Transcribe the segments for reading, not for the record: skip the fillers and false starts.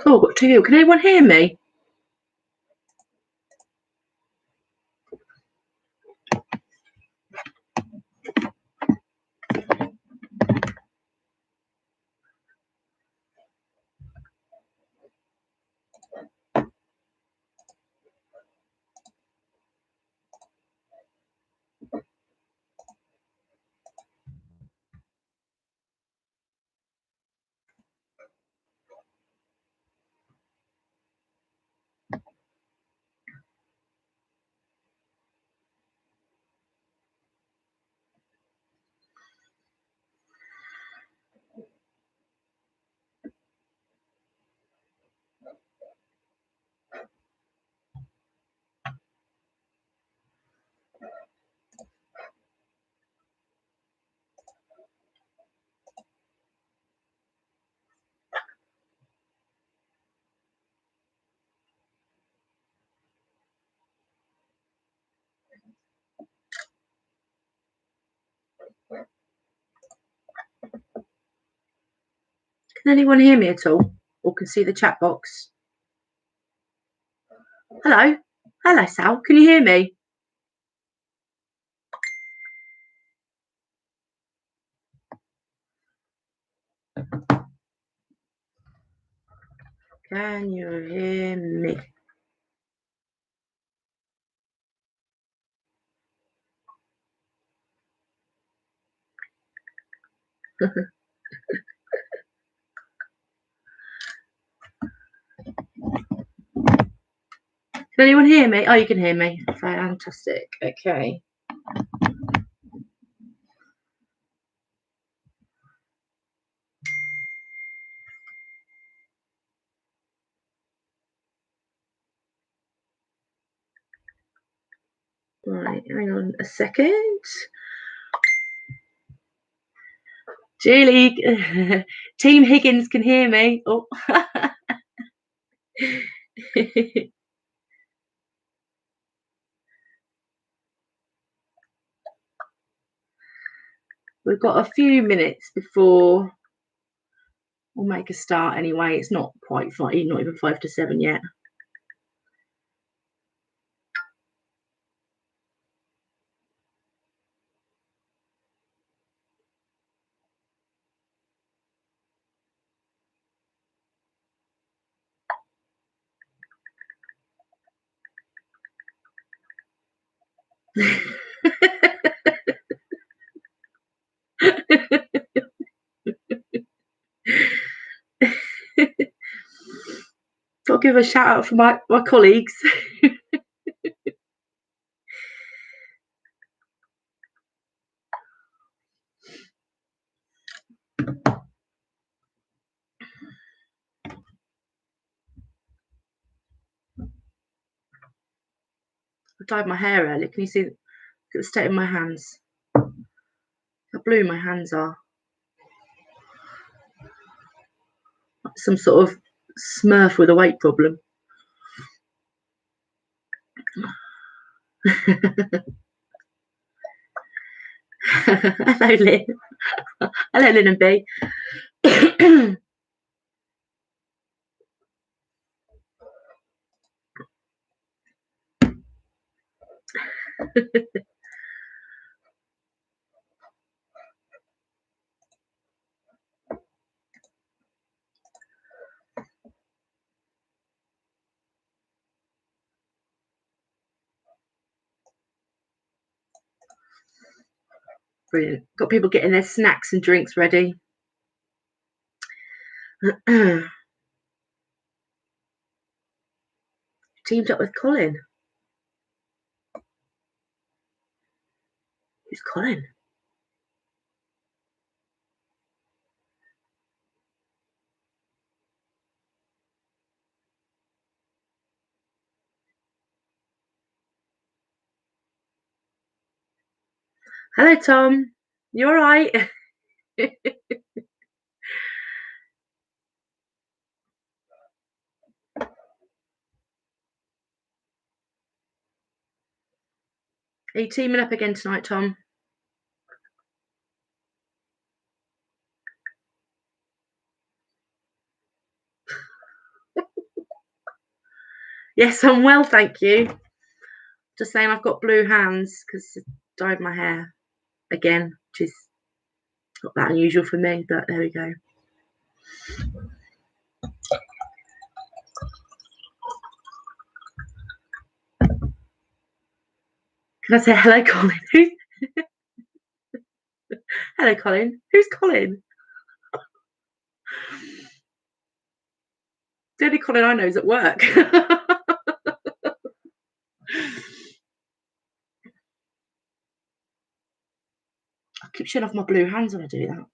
Oh, I've got two. Can anyone hear me? Can anyone hear me at all? Or can see the chat box? Hello? Hello, Sal. Can you hear me? Can you hear me? Can anyone hear me? Oh, you can hear me. Fantastic. Okay. Right, hang on a second. Julie, Team Higgins can hear me. Oh. We've got a few minutes before we'll make a start anyway. It's not quite 5, not even 5 to 7 yet. Got to give a shout out for my colleagues. I dyed my hair earlier. Can you see the state of my hands? How blue my hands are. Like some sort of smurf with a weight problem. Hello, Lynn. Hello, Lynn and B. Brilliant. Got people getting their snacks and drinks ready. Teamed up with Colin. Who's Colin? Hello, Tom. You all right? Are you teaming up again tonight, Tom? Yes, I'm well, thank you. Just saying I've got blue hands because I dyed my hair again, which is not that unusual for me, but there we go. Can I say hello, Colin? Hello, Colin. Who's Colin? The only Colin I know is at work. I keep showing off my blue hands when I do that.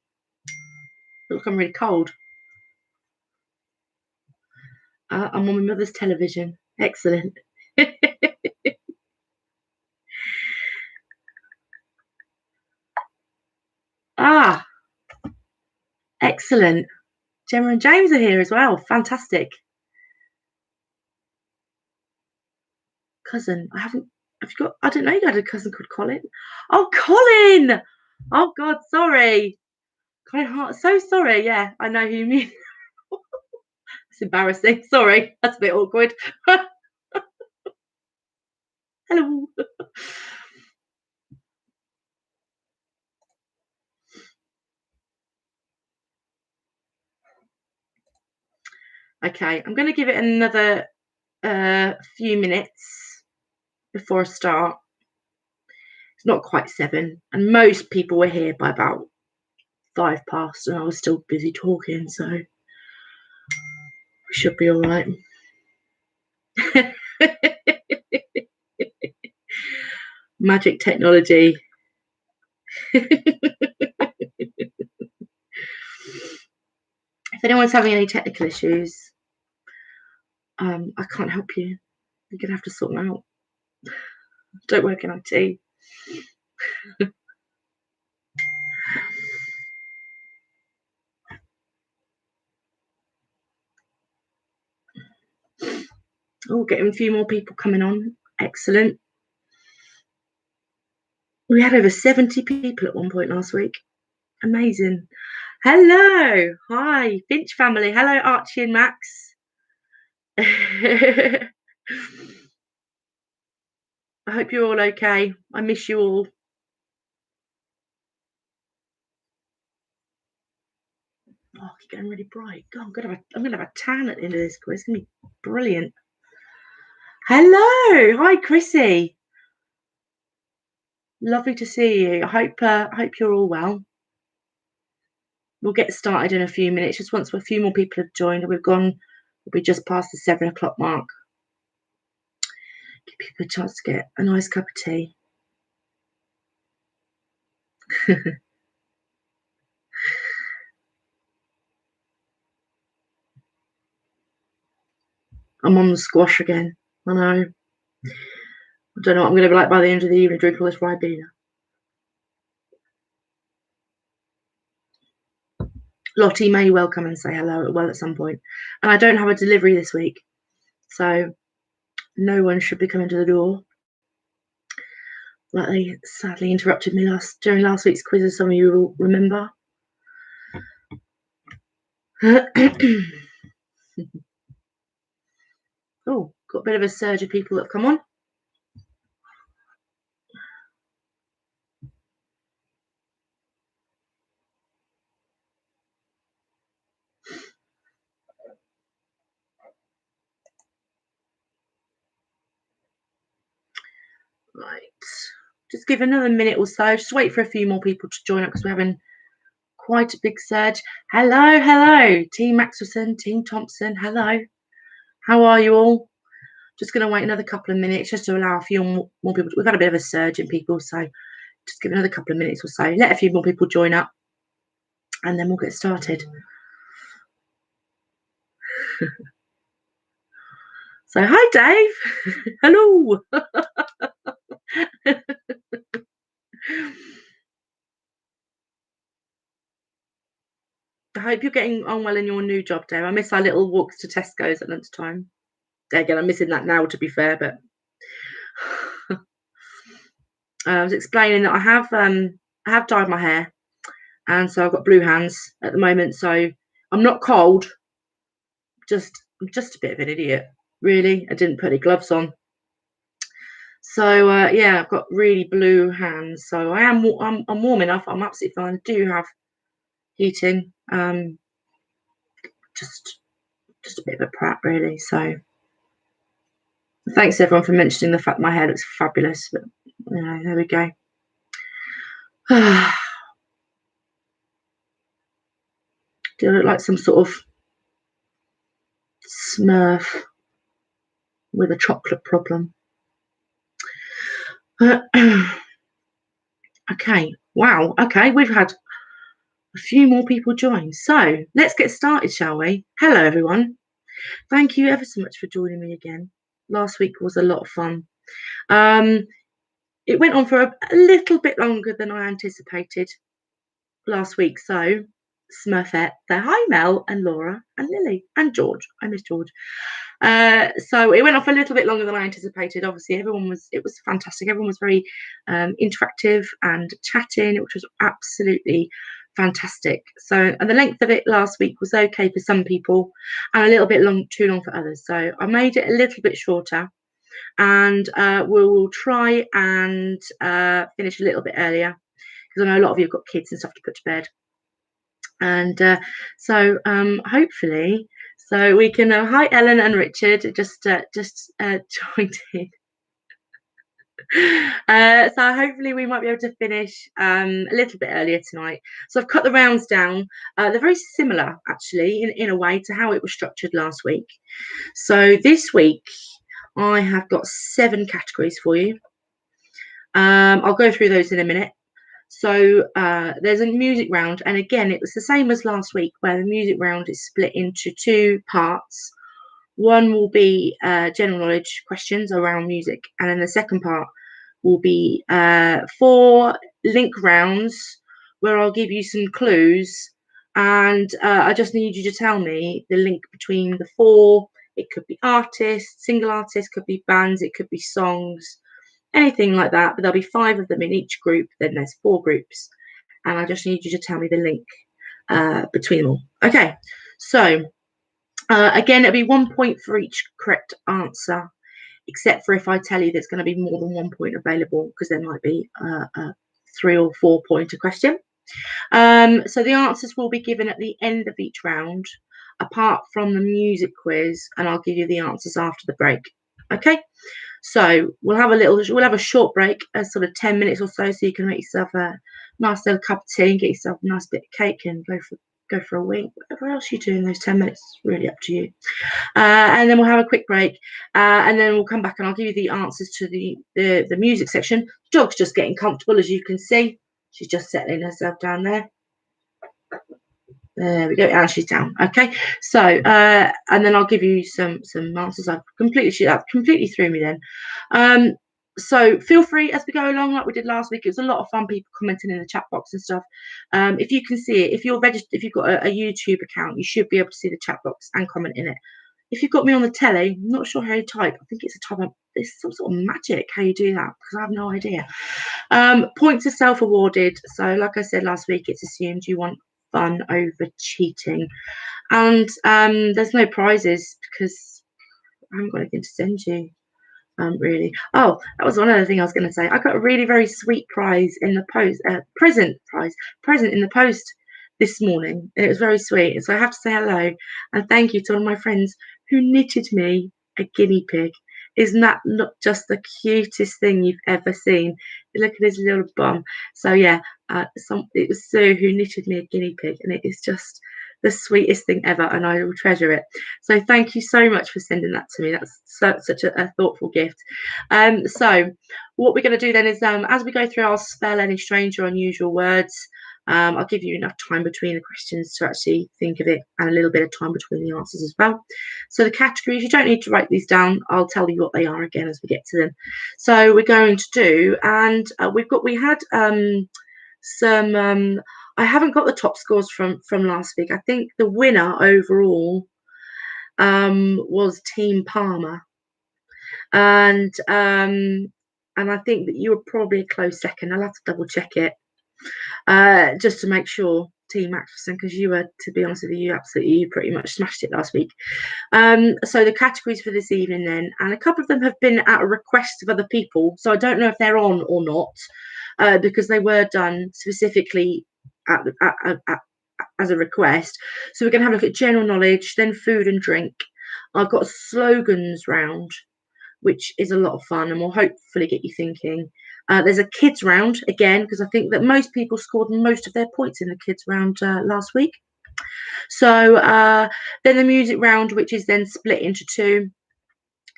Look, I'm really cold. I'm on my mother's television. Excellent. Ah, excellent. Gemma and James are here as well. Fantastic. Cousin. Have you got, I didn't know you had a cousin called Colin. Oh, Colin! Oh, God, sorry. Colin Hart. So sorry. Yeah, I know who you mean. It's embarrassing. Sorry. That's a bit awkward. Hello. Okay, I'm going to give it another few minutes before I start. It's not quite 7, and most people were here by about 5 past, and I was still busy talking, so we should be all right. Magic technology. If anyone's having any technical issues, I can't help you. You're going to have to sort them out. Don't work in IT. Oh, getting a few more people coming on. Excellent. We had over 70 people at one point last week. Amazing. Hello. Hi, Finch family. Hello, Archie and Max. I hope you're all okay. I miss you all. Oh, it's getting really bright. God, I'm gonna have a tan at the end of this quiz. It's gonna be brilliant. Hello. Hi, Chrissy. Lovely to see you. I hope you're all well. We'll get started in a few minutes. Just once a few more people have joined, we'll be just past the 7 o'clock mark. Give people a chance to get a nice cup of tea. I'm on the squash again. I know. I don't know what I'm going to be like by the end of the evening, drink all this Ribena. Lottie may well come and say hello at some point. And I don't have a delivery this week, so no one should be coming to the door. Like they sadly interrupted me during last week's quiz, as some of you will remember. Oh, got a bit of a surge of people that have come on. Right. Just give another minute or so. Just wait for a few more people to join up because we're having quite a big surge. Hello. Team Maxwellson, Team Thompson, hello. How are you all? Just going to wait another couple of minutes just to allow a few more people. We've had a bit of a surge in people, so just give another couple of minutes or so. Let a few more people join up, and then we'll get started. So, hi, Dave. Hello. I hope you're getting on well in your new job, Dave. I miss our little walks to Tesco's at lunchtime. Again, I'm missing that now, to be fair, but I was explaining that I have dyed my hair, and so I've got blue hands at the moment. So I'm not cold. I'm just a bit of an idiot. really. I didn't put any gloves on. So yeah, I've got really blue hands. So I'm warm enough. I'm absolutely fine. I do have heating. Just a bit of a prat, really. So thanks everyone for mentioning the fact my hair looks fabulous. But there we go. Do I look like some sort of Smurf with a chocolate problem? Okay. Wow. Okay, we've had a few more people join. So let's get started, shall we? Hello, everyone. Thank you ever so much for joining me again. Last week was a lot of fun. It went on for a little bit longer than I anticipated last week. So Smurfette, so hi Mel and Laura and Lily and George. I miss George. So it went off a little bit longer than I anticipated. Obviously, it was fantastic. Everyone was very interactive and chatting, which was absolutely fantastic. So, and the length of it last week was okay for some people, and a little bit too long for others. So I made it a little bit shorter, and we'll try and finish a little bit earlier because I know a lot of you have got kids and stuff to put to bed. And so hopefully, so we can. Hi, Ellen and Richard, just joined in. So hopefully we might be able to finish a little bit earlier tonight. So I've cut the rounds down. They're very similar, actually, in a way to how it was structured last week. So this week I have got 7 categories for you. I'll go through those in a minute. So there's a music round, and again, it was the same as last week, where the music round is split into 2 parts. One will be general knowledge questions around music, and then the second part will be 4 link rounds where I'll give you some clues, and I just need you to tell me the link between the 4. It could be artists, single artists, could be bands, it could be songs, anything like that. But there'll be 5 of them in each group. Then there's 4 groups, and I just need you to tell me the link between them all. Okay, so again, it'll be 1 point for each correct answer, except for if I tell you there's going to be more than 1 point available, because there might be a 3 or 4 pointer question. So the answers will be given at the end of each round, apart from the music quiz, and I'll give you the answers after the break. Okay, so we'll have a short break, sort of 10 minutes or so you can make yourself a nice little cup of tea and get yourself a nice bit of cake and go for a wink. Whatever else you do in those 10 minutes, really up to you. And then we'll have a quick break, and then we'll come back and I'll give you the answers to the music section. Dog's just getting comfortable, as you can see. She's just settling herself down there. There we go, and she's down. Okay, so and then I'll give you some answers. That completely threw me then. So feel free as we go along, like we did last week. It was a lot of fun, people commenting in the chat box and stuff. If you can see it, if you're registered, if you've got a YouTube account, you should be able to see the chat box and comment in it. If you've got me on the telly, I'm not sure how you type. I think it's a type of, it's some sort of magic how you do that, because I have no idea. Points are self-awarded. So like I said last week, it's assumed you want fun over cheating. And there's no prizes because I haven't got anything to send you. Really. Oh, that was one other thing I was going to say. I got a really very sweet prize in the post, present in the post this morning, and it was very sweet. And so I have to say hello and thank you to one of my friends who knitted me a guinea pig. Isn't that not just the cutest thing you've ever seen? Look at his little bum. So yeah, it was Sue who knitted me a guinea pig, and it is just the sweetest thing ever, and I will treasure it. So thank you so much for sending that to me. That's such a thoughtful gift. So what we're going to do then is, as we go through, I'll spell any strange or unusual words. I'll give you enough time between the questions to actually think of it, and a little bit of time between the answers as well. So the categories, you don't need to write these down. I'll tell you what they are again as we get to them. So we're going to do, and we had some. I haven't got the top scores from last week. I think the winner overall was Team Palmer, and I think that you were probably a close second. I'll have to double check it just to make sure. Team Maxwell, because you were, to be honest with you, you pretty much smashed it last week. So the categories for this evening then, and a couple of them have been at a request of other people, so I don't know if they're on or not, because they were done specifically as a request. So we're going to have a look at general knowledge, then food and drink. I've got a slogans round, which is a lot of fun and will hopefully get you thinking. There's a kids round again, because I think that most people scored most of their points in the kids round last week. So then the music round, which is then split into two.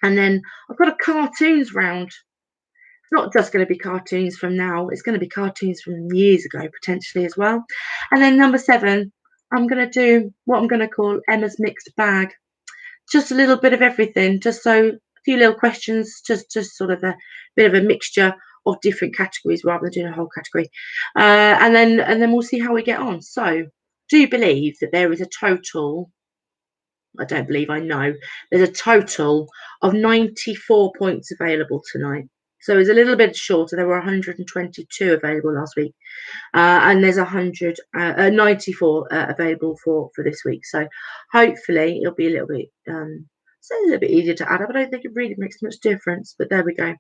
And then I've got a cartoons round. It's not just going to be cartoons from now, it's going to be cartoons from years ago potentially as well. And then number 7, I'm going to do what I'm going to call Emma's mixed bag. Just a little bit of everything, just so a few little questions, just sort of a bit of a mixture of different categories rather than doing a whole category. And then we'll see how we get on. So, do you believe that there is a total? I don't believe, I know there's a total of 94 points available tonight. So it's a little bit shorter. There were 122 available last week, and there's 94 available for this week. So hopefully it'll be a little bit a little bit easier to add up. I don't think it really makes much difference, but there we go.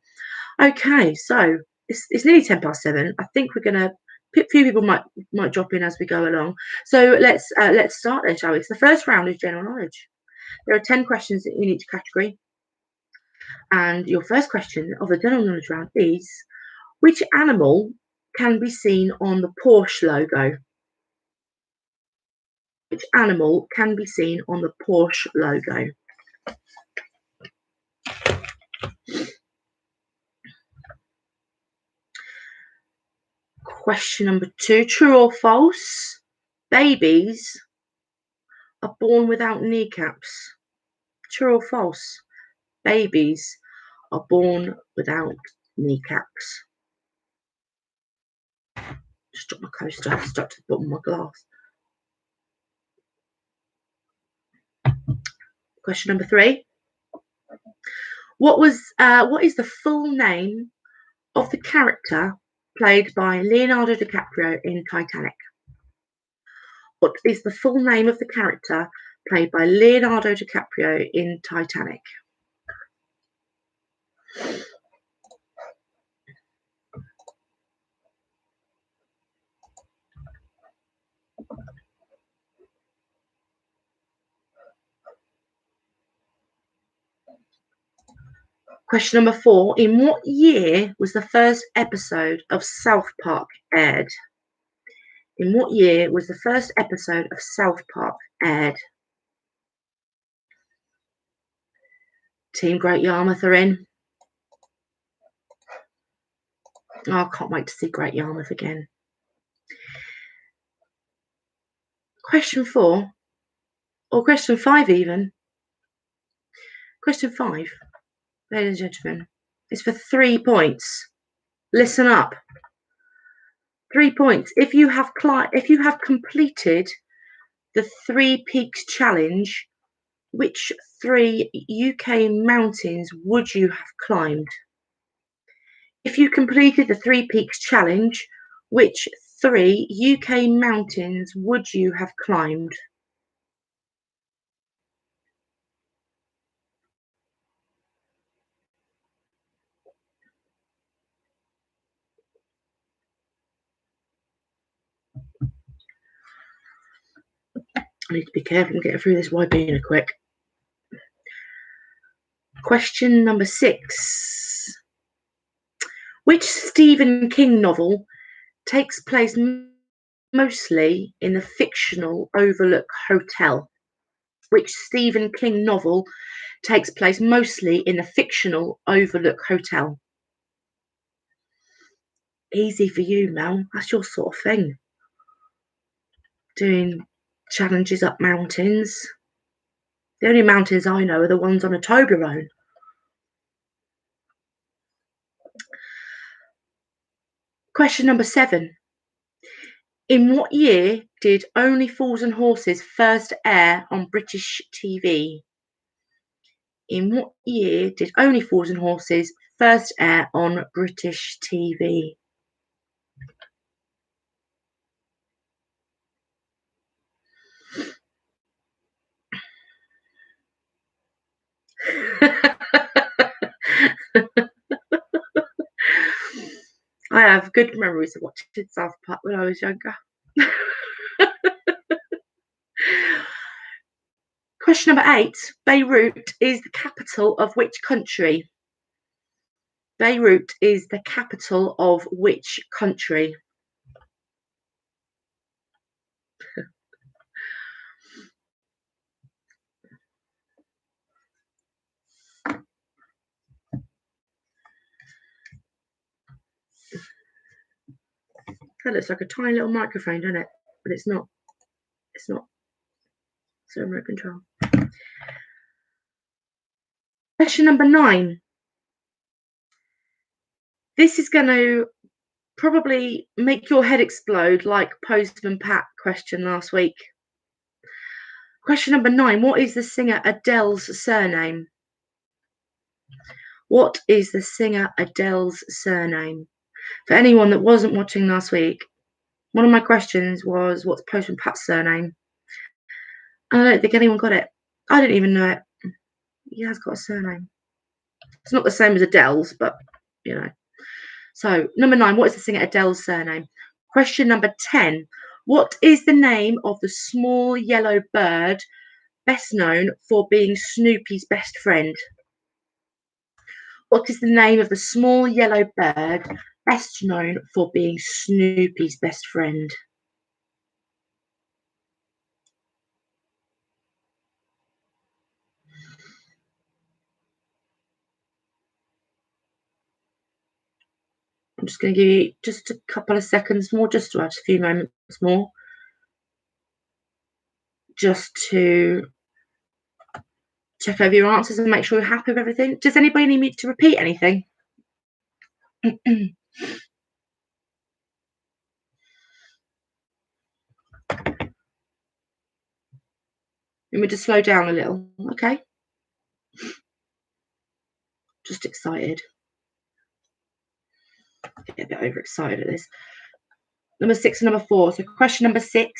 Okay, so it's nearly 7:10. I think we're gonna. A few people might drop in as we go along. So let's start then, shall we? So the first round is general knowledge. There are 10 questions in each category. And your first question of the general knowledge round is, which animal can be seen on the Porsche logo? Which animal can be seen on the Porsche logo? Question number 2, true or false? Babies are born without kneecaps. True or false? Babies are born without kneecaps. Just dropped my coaster, stuck to the bottom of my glass. Question number 3. What is the full name of the character played by Leonardo DiCaprio in Titanic? What is the full name of the character played by Leonardo DiCaprio in Titanic? Question number 4. In what year was the first episode of South Park aired? In what year was the first episode of South Park aired? Team Great Yarmouth are in. Oh, I can't wait to see Great Yarmouth again. Question 4, or question 5 even. Question 5, ladies and gentlemen, is for 3 points. Listen up. 3 points. If you have completed the Three Peaks Challenge, which 3 UK mountains would you have climbed? If you completed the Three Peaks Challenge, which 3 UK mountains would you have climbed? I need to be careful and get through this Wibena quick. Question number 6. Which Stephen King novel takes place mostly in the fictional Overlook Hotel? Which Stephen King novel takes place mostly in the fictional Overlook Hotel? Easy for you, Mel. That's your sort of thing. Doing challenges up mountains. The only mountains I know are the ones on a Toblerone. Question number 7. In what year did Only Fools and Horses first air on British TV? In what year did Only Fools and Horses first air on British TV? I have good memories of watching South Park when I was younger. Question number 8. Beirut is the capital of which country? Beirut is the capital of which country? That looks like a tiny little microphone, doesn't it? But it's not. It's not. It's a remote control. Question number 9. This is going to probably make your head explode like Postman Pat question last week. Question number 9. What is the singer Adele's surname? What is the singer Adele's surname? For anyone that wasn't watching last week, one of my questions was, what's Postman Pat's surname? And I don't think anyone got it. I didn't even know it. He has got a surname. It's not the same as Adele's, but, you know. So, number 9, what is the singer Adele's surname? Question number 10. What is the name of the small yellow bird best known for being Snoopy's best friend? What is the name of the small yellow bird best known for being Snoopy's best friend? I'm just going to give you just a couple of seconds more, just a few moments more, just to check over your answers and make sure you're happy with everything. Does anybody need me to repeat anything? Let me just slow down a little, okay? Just excited. Get a bit overexcited at this. Number 6 and number 4. So question number 6.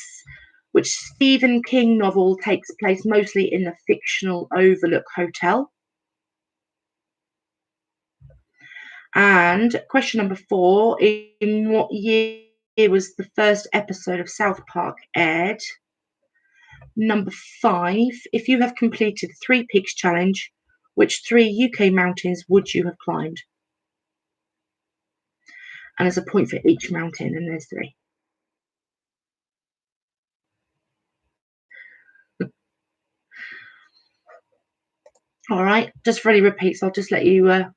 Which Stephen King novel takes place mostly in the fictional Overlook Hotel? And question number 4. In what year was the first episode of South Park aired? Number 5. If you have completed the 3 Peaks Challenge, which 3 UK mountains would you have climbed? And there's a point for each mountain, and there's 3. All right, just for any repeats, I'll just let you have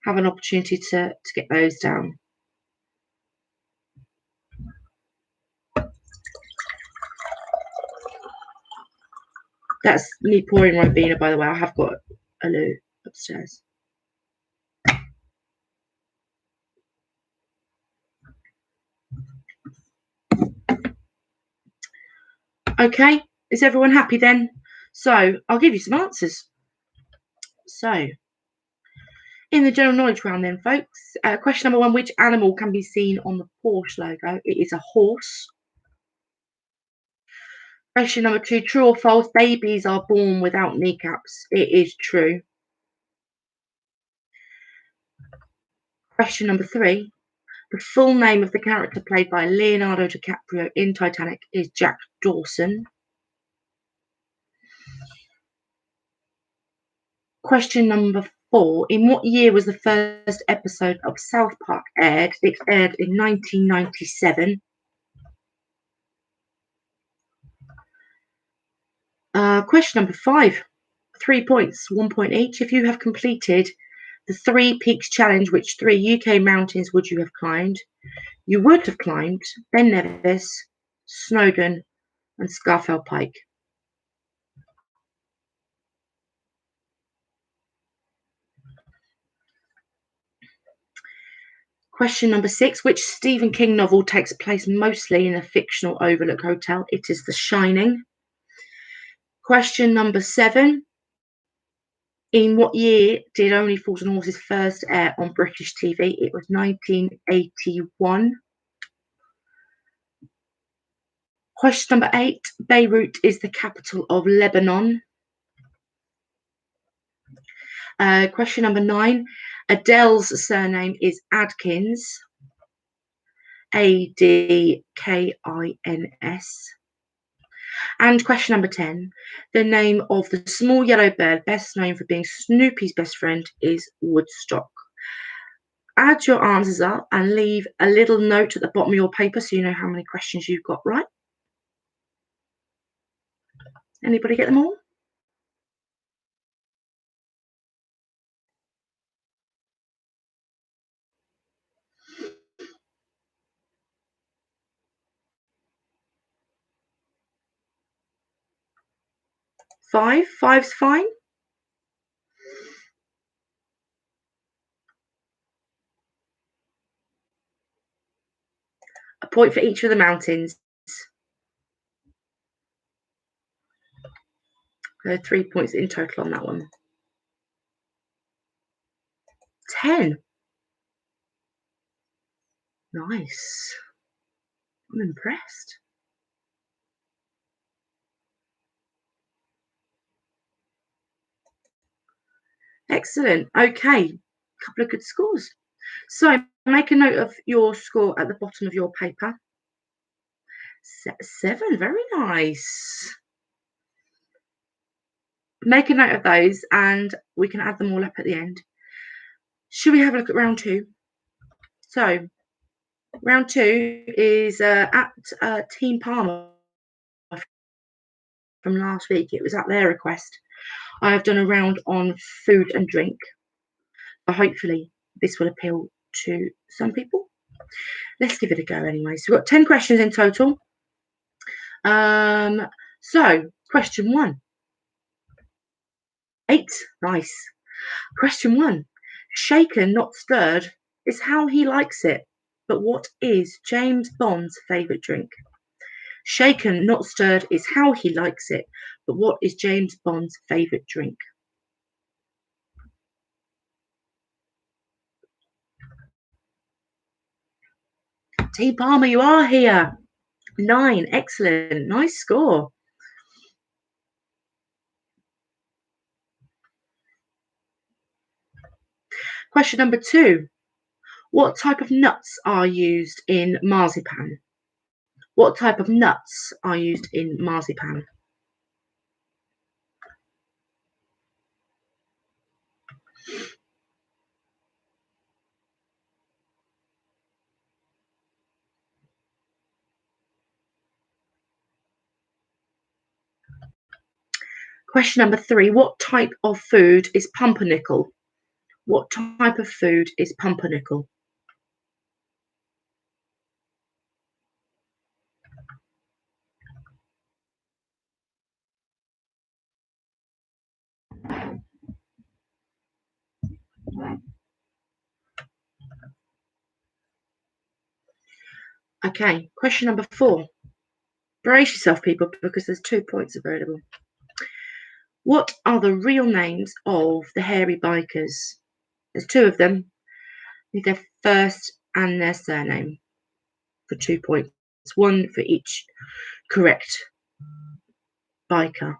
an opportunity to get those down. That's me pouring Ribena, by the way. I have got a loo upstairs. Okay, is everyone happy then? So I'll give you some answers. So in the general knowledge round then, folks, question number 1, which animal can be seen on the Porsche logo? It is a horse. Question number 2, true or false, babies are born without kneecaps? It is true. Question number 3, the full name of the character played by Leonardo DiCaprio in Titanic is Jack Dawson. Question number 4, in what year was the first episode of South Park aired? It aired in 1997. Question number 5, 3 points, 1 point each. If you have completed the 3 Peaks Challenge, which 3 UK mountains would you have climbed? You would have climbed Ben Nevis, Snowdon, and Scafell Pike. Question number 6, which Stephen King novel takes place mostly in a fictional Overlook Hotel? It is The Shining. Question number 7, in what year did Only Fools and Horses first air on British TV? It was 1981. Question number 8, Beirut is the capital of Lebanon. Question number 9. Adele's surname is Adkins. Adkins. And question number 10. The name of the small yellow bird, best known for being Snoopy's best friend, is Woodstock. Add your answers up and leave a little note at the bottom of your paper so you know how many questions you've got right. Anybody get them all? Five? Five's fine? A point for each of the mountains. So 3 points in total on that one. 10. Nice. I'm impressed. Excellent. Okay. Couple of good scores. So make a note of your score at the bottom of your paper. 7. Very nice. Make a note of those and we can add them all up at the end. Should we have a look at round 2? So round 2 is at Team Palmer from last week. It was at their request. I have done a round on food and drink. But hopefully this will appeal to some people. Let's give it a go anyway. So we've got 10 questions in total. So question 1. 8. Nice. Question 1. Shaken, not stirred, is how he likes it. But what is James Bond's favourite drink? Shaken, not stirred, is how he likes it. But what is James Bond's favourite drink? T. Palmer, you are here. 9. Excellent. Nice score. Question number 2. What type of nuts are used in marzipan? What type of nuts are used in marzipan? Question number 3. What type of food is pumpernickel? What type of food is pumpernickel? Okay, question number 4. Brace yourself, people, because there's 2 points available. What are the real names of the hairy bikers? There's 2 of them. Need their first and their surname for 2 points. 1 for each correct biker.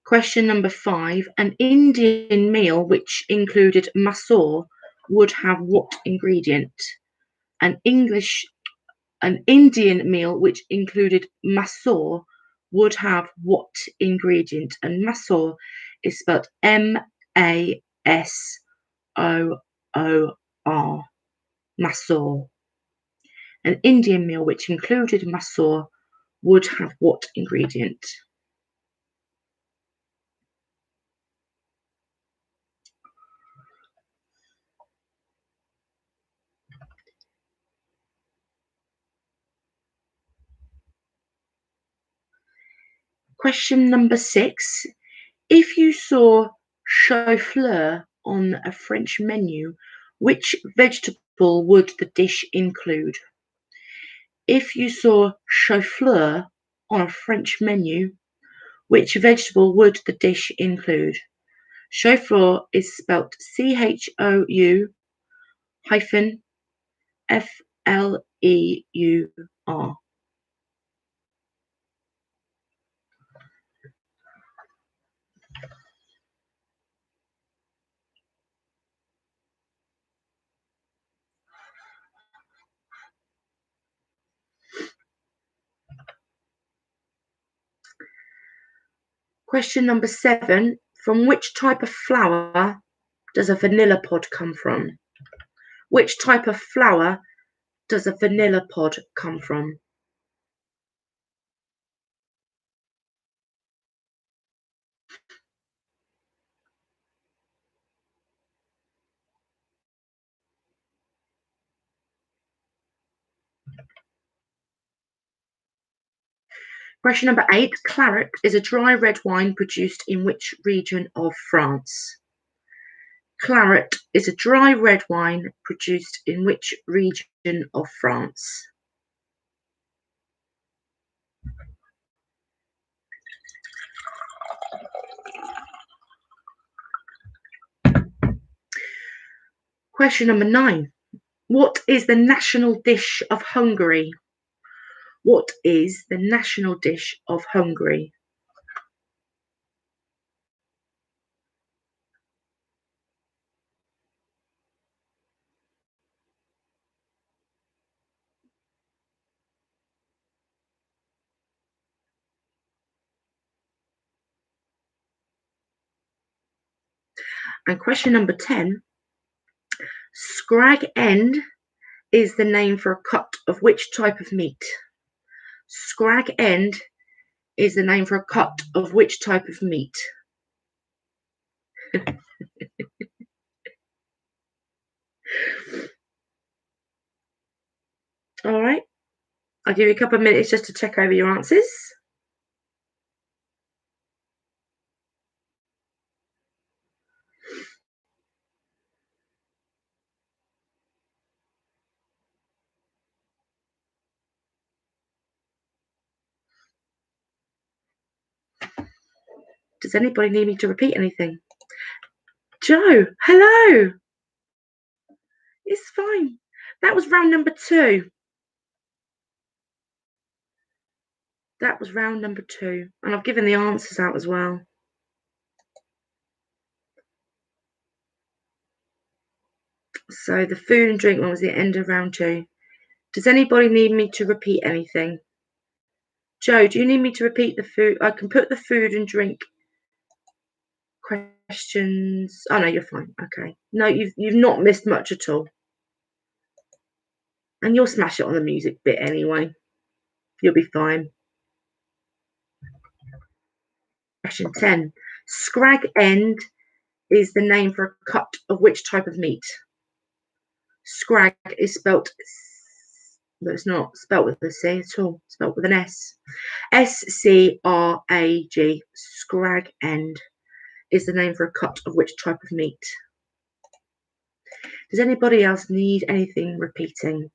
Question number 5. An Indian meal which included masoor would have what ingredient? An Indian meal which included masoor would have what ingredient? And masoor is spelled Masoor. Masoor. An Indian meal which included masoor would have what ingredient? Question number 6. If you saw chou-fleur on a French menu, which vegetable would the dish include? If you saw chou-fleur on a French menu, Which vegetable would the dish include? Chou-fleur is spelt CHOU hyphen FLEUR. Question number 7. From which type of flour does a vanilla pod come from? Which type of flour does a vanilla pod come from? Question number 8. Claret is a dry red wine produced in which region of France? Claret is a dry red wine produced in which region of France? Question number 9. What is the national dish of Hungary? What is the national dish of Hungary? And question number 10. Scrag end is the name for a cut of which type of meat? Scrag end is the name for a cut of which type of meat? All right. I'll give you a couple of minutes just to check over your answers. Does anybody need me to repeat anything? Joe, hello. It's fine. That was round number 2. That was round number 2. And I've given the answers out as well. So the food and drink one was the end of round 2. Does anybody need me to repeat anything? Joe, do you need me to repeat the food? I can put the food and drink questions. Oh no, you're fine. Okay. No, you've not missed much at all. And you'll smash it on the music bit anyway. You'll be fine. Question 10. Scrag end is the name for a cut of which type of meat? Scrag is spelt, but it's not spelt with a C at all. Spelt with an S. SCRAG. Scrag end is the name for a cut of which type of meat? Does anybody else need anything repeating?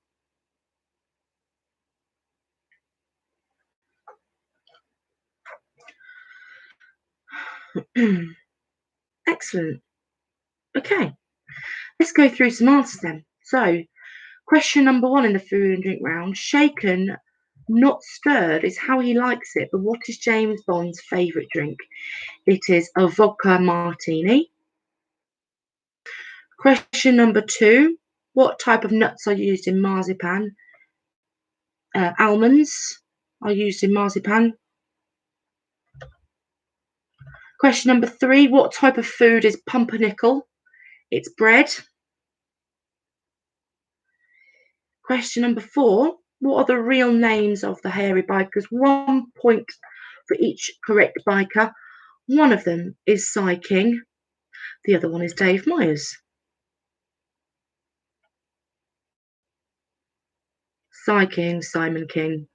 Excellent. Okay, let's go through some answers then. So, question number 1 in the food and drink round. Shaken, not stirred is how he likes it, but what is James Bond's favourite drink? It is a vodka martini. Question number 2. What type of nuts are used in marzipan? Almonds are used in marzipan. Question number 3. What type of food is pumpernickel? It's bread. Question number 4. What are the real names of the hairy bikers? 1 point for each correct biker. One of them is Cy King. The other one is Dave Myers. Cy King, Simon King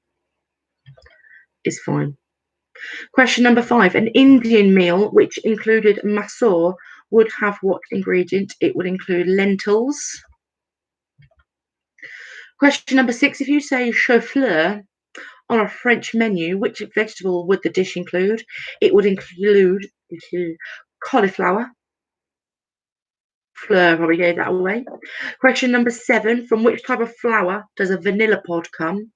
is fine. Question number 5. An Indian meal which included masoor would have what ingredient? It would include lentils. Question number 6. If you say chou-fleur, On a French menu, which vegetable would the dish include? It would include cauliflower. Fleur probably gave that away. Question number 7. From which type of flower does a vanilla pod come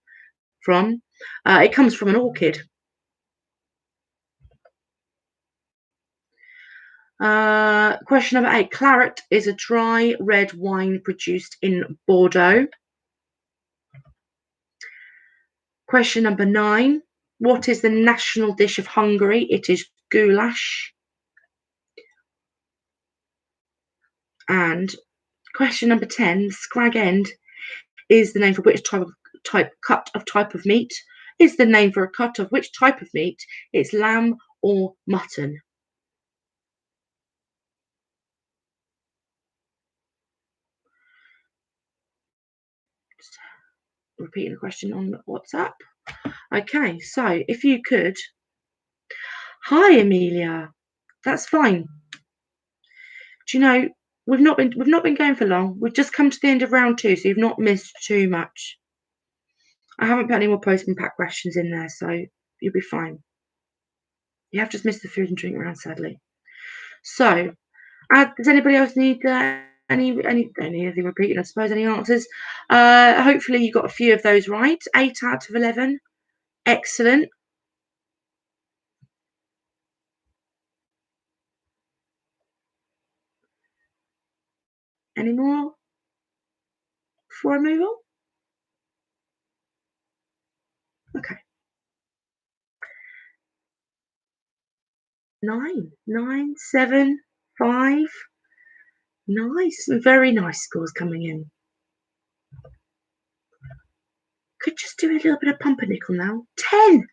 from? It comes from an orchid. Question number 8. Claret is a dry red wine produced in Bordeaux. Question number 9. What is the national dish of Hungary? It is goulash. And question number 10. Scrag end is the name for which type of meat? Is the name for a cut of which type of meat? It's lamb or mutton. Just repeating the question on WhatsApp. Okay, so if you could. Hi, Amelia. That's fine. Do you know we've not been going for long. We've just come to the end of round 2, so you've not missed too much. I haven't put any more postman pack questions in there, so you'll be fine. You have just missed the food and drink round, sadly. So, does anybody else need anything repeating? I suppose any answers? Hopefully you got a few of those right. 8 out of 11. Excellent. Any more before I move on? Okay. 9, 7, 5. Nice. Some very nice scores coming in. Could just do a little bit of pumpernickel now. 10.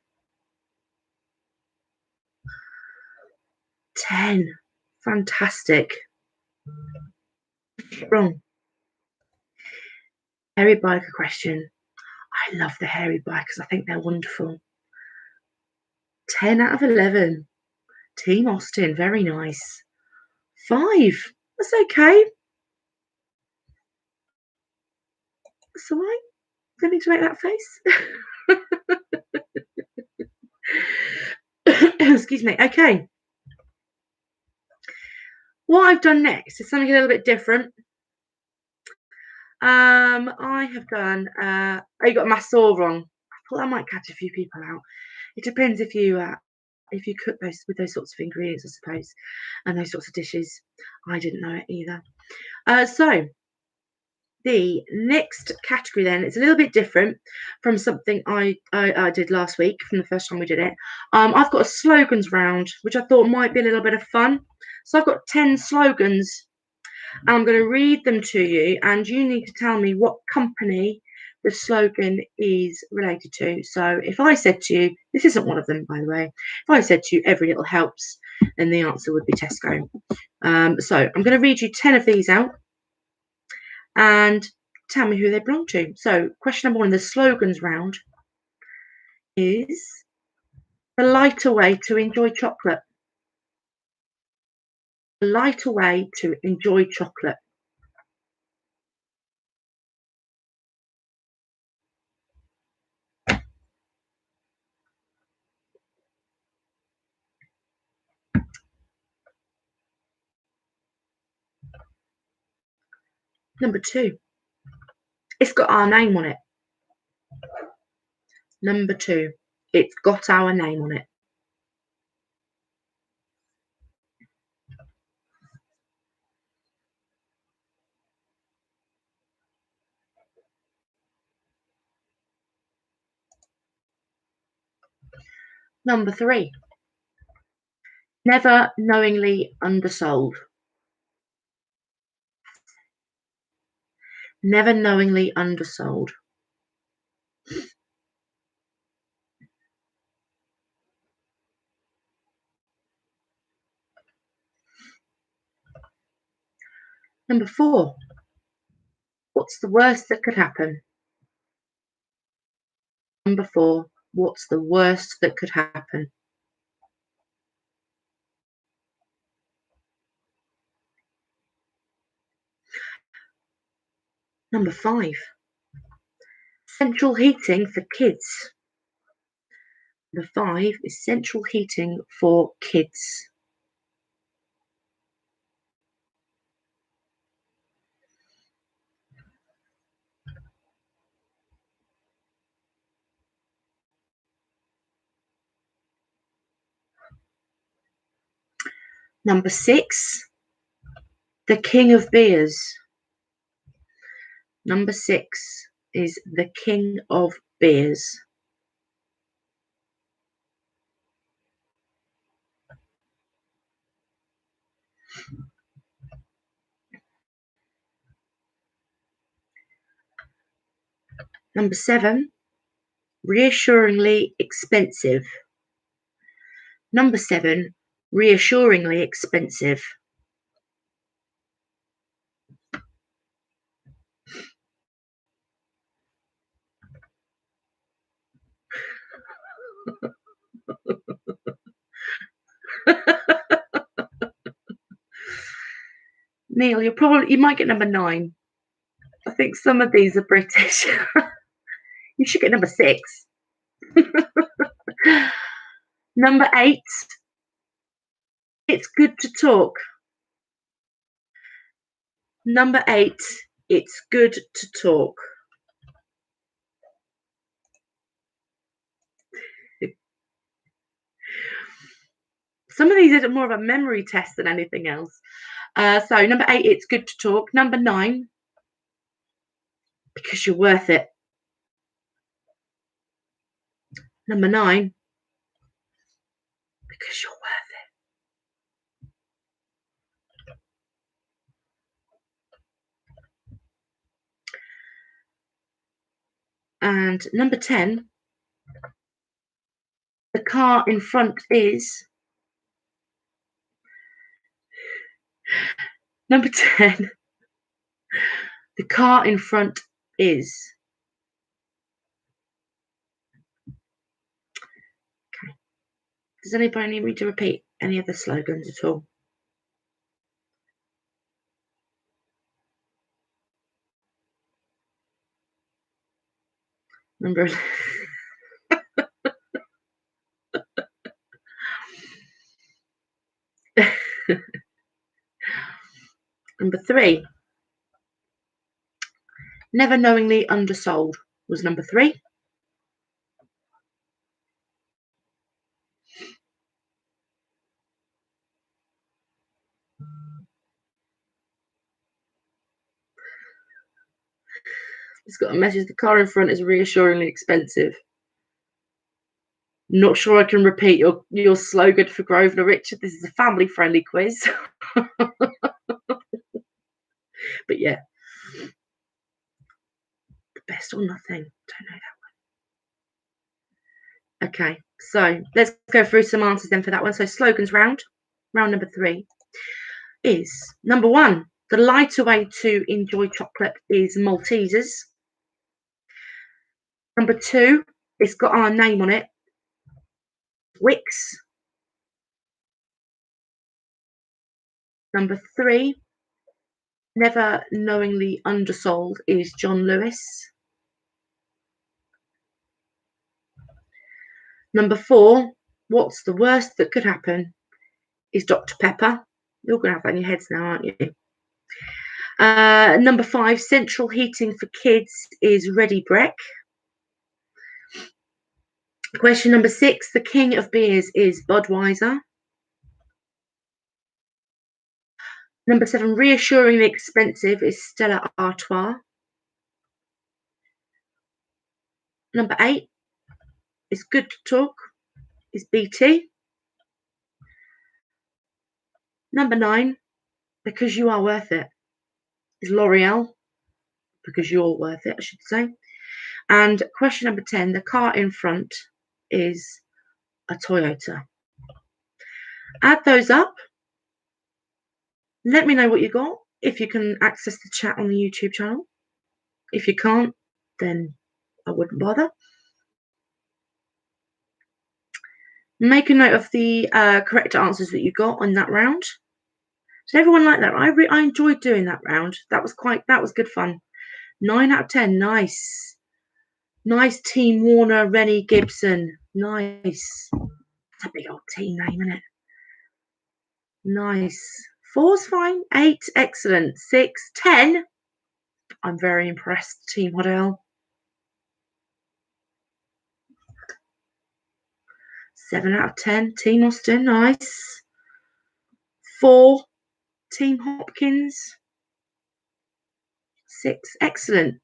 10. Fantastic. Wrong. Hairy biker question. I love the hairy bikers. I think they're wonderful. 10 out of 11. Team Austin. Very nice. 5. That's okay. That's all right. Don't need to make that face. Excuse me. Okay. What I've done next is something a little bit different. I have done. You got Massor wrong. I thought that might catch a few people out. It depends if you cook those with those sorts of ingredients, I suppose, and those sorts of dishes. I didn't know it either. So the next category then, it's a little bit different from something I did last week from the first time we did it. I've got a slogans round, which I thought might be a little bit of fun. So I've got 10 slogans. And I'm going to read them to you, and you need to tell me what company the slogan is related to. So if I said to you, this isn't one of them, by the way, if I said to you, every little helps, then the answer would be Tesco. So I'm going to read you 10 of these out and tell me who they belong to. So question number 1, the slogans round is the lighter way to enjoy chocolate. The lighter way to enjoy chocolate. Number 2, it's got our name on it. Number 2, it's got our name on it. Number 3, never knowingly undersold. Never knowingly undersold. Number 4, what's the worst that could happen? Number 4, what's the worst that could happen? Number 5, central heating for kids. Number 5 is central heating for kids. Number 6, the king of beers. Number 6 is the king of beers. Number 7, reassuringly expensive. Number 7, reassuringly expensive. Neil, you might get number 9. I think some of these are British. You should get number 6. Number 8, it's good to talk. Number 8, it's good to talk. Some of these are more of a memory test than anything else. So number 8, it's good to talk. Number 9, because you're worth it. Number 9, because you're worth it. And number 10, the car in front is. Number 10, the car in front is. Okay. Does anybody need me to repeat any of the slogans at all? Number Number 3, never knowingly undersold was number 3. It's got a message, the car in front is reassuringly expensive. Not sure I can repeat your slogan for Grosvenor, Richard. This is a family-friendly quiz. But yeah. The best or nothing. Don't know that one. Okay, so let's go through some answers then for that one. So slogans round number 3 is number 1, the lighter way to enjoy chocolate is Maltesers. Number 2, it's got our name on it, Wix. Number 3, never knowingly undersold is John Lewis. Number 4, what's the worst that could happen is Dr. Pepper. You're going to have that in your heads now, aren't you? Number 5, central heating for kids is Ready Brek. Question number 6, the king of beers is Budweiser. Number 7, reassuringly expensive is Stella Artois. Number 8, it's good to talk is BT. Number 9, because you are worth it is L'Oreal. Because you're worth it, I should say. And question number 10, the car in front is a Toyota. Add those up. Let me know what you got, if you can access the chat on the YouTube channel. If you can't, then I wouldn't bother. Make a note of the correct answers that you got on that round. Did everyone like that? I enjoyed doing that round. That was good fun. 9 out of 10, nice. Nice Team Warner, Rennie Gibson. Nice. That's a big old team name, isn't it? Nice. 4's fine. 8, excellent. 6, 10. I'm very impressed, Team Waddell. 7 out of 10. Team Austin, nice. 4, Team Hopkins. 6, excellent.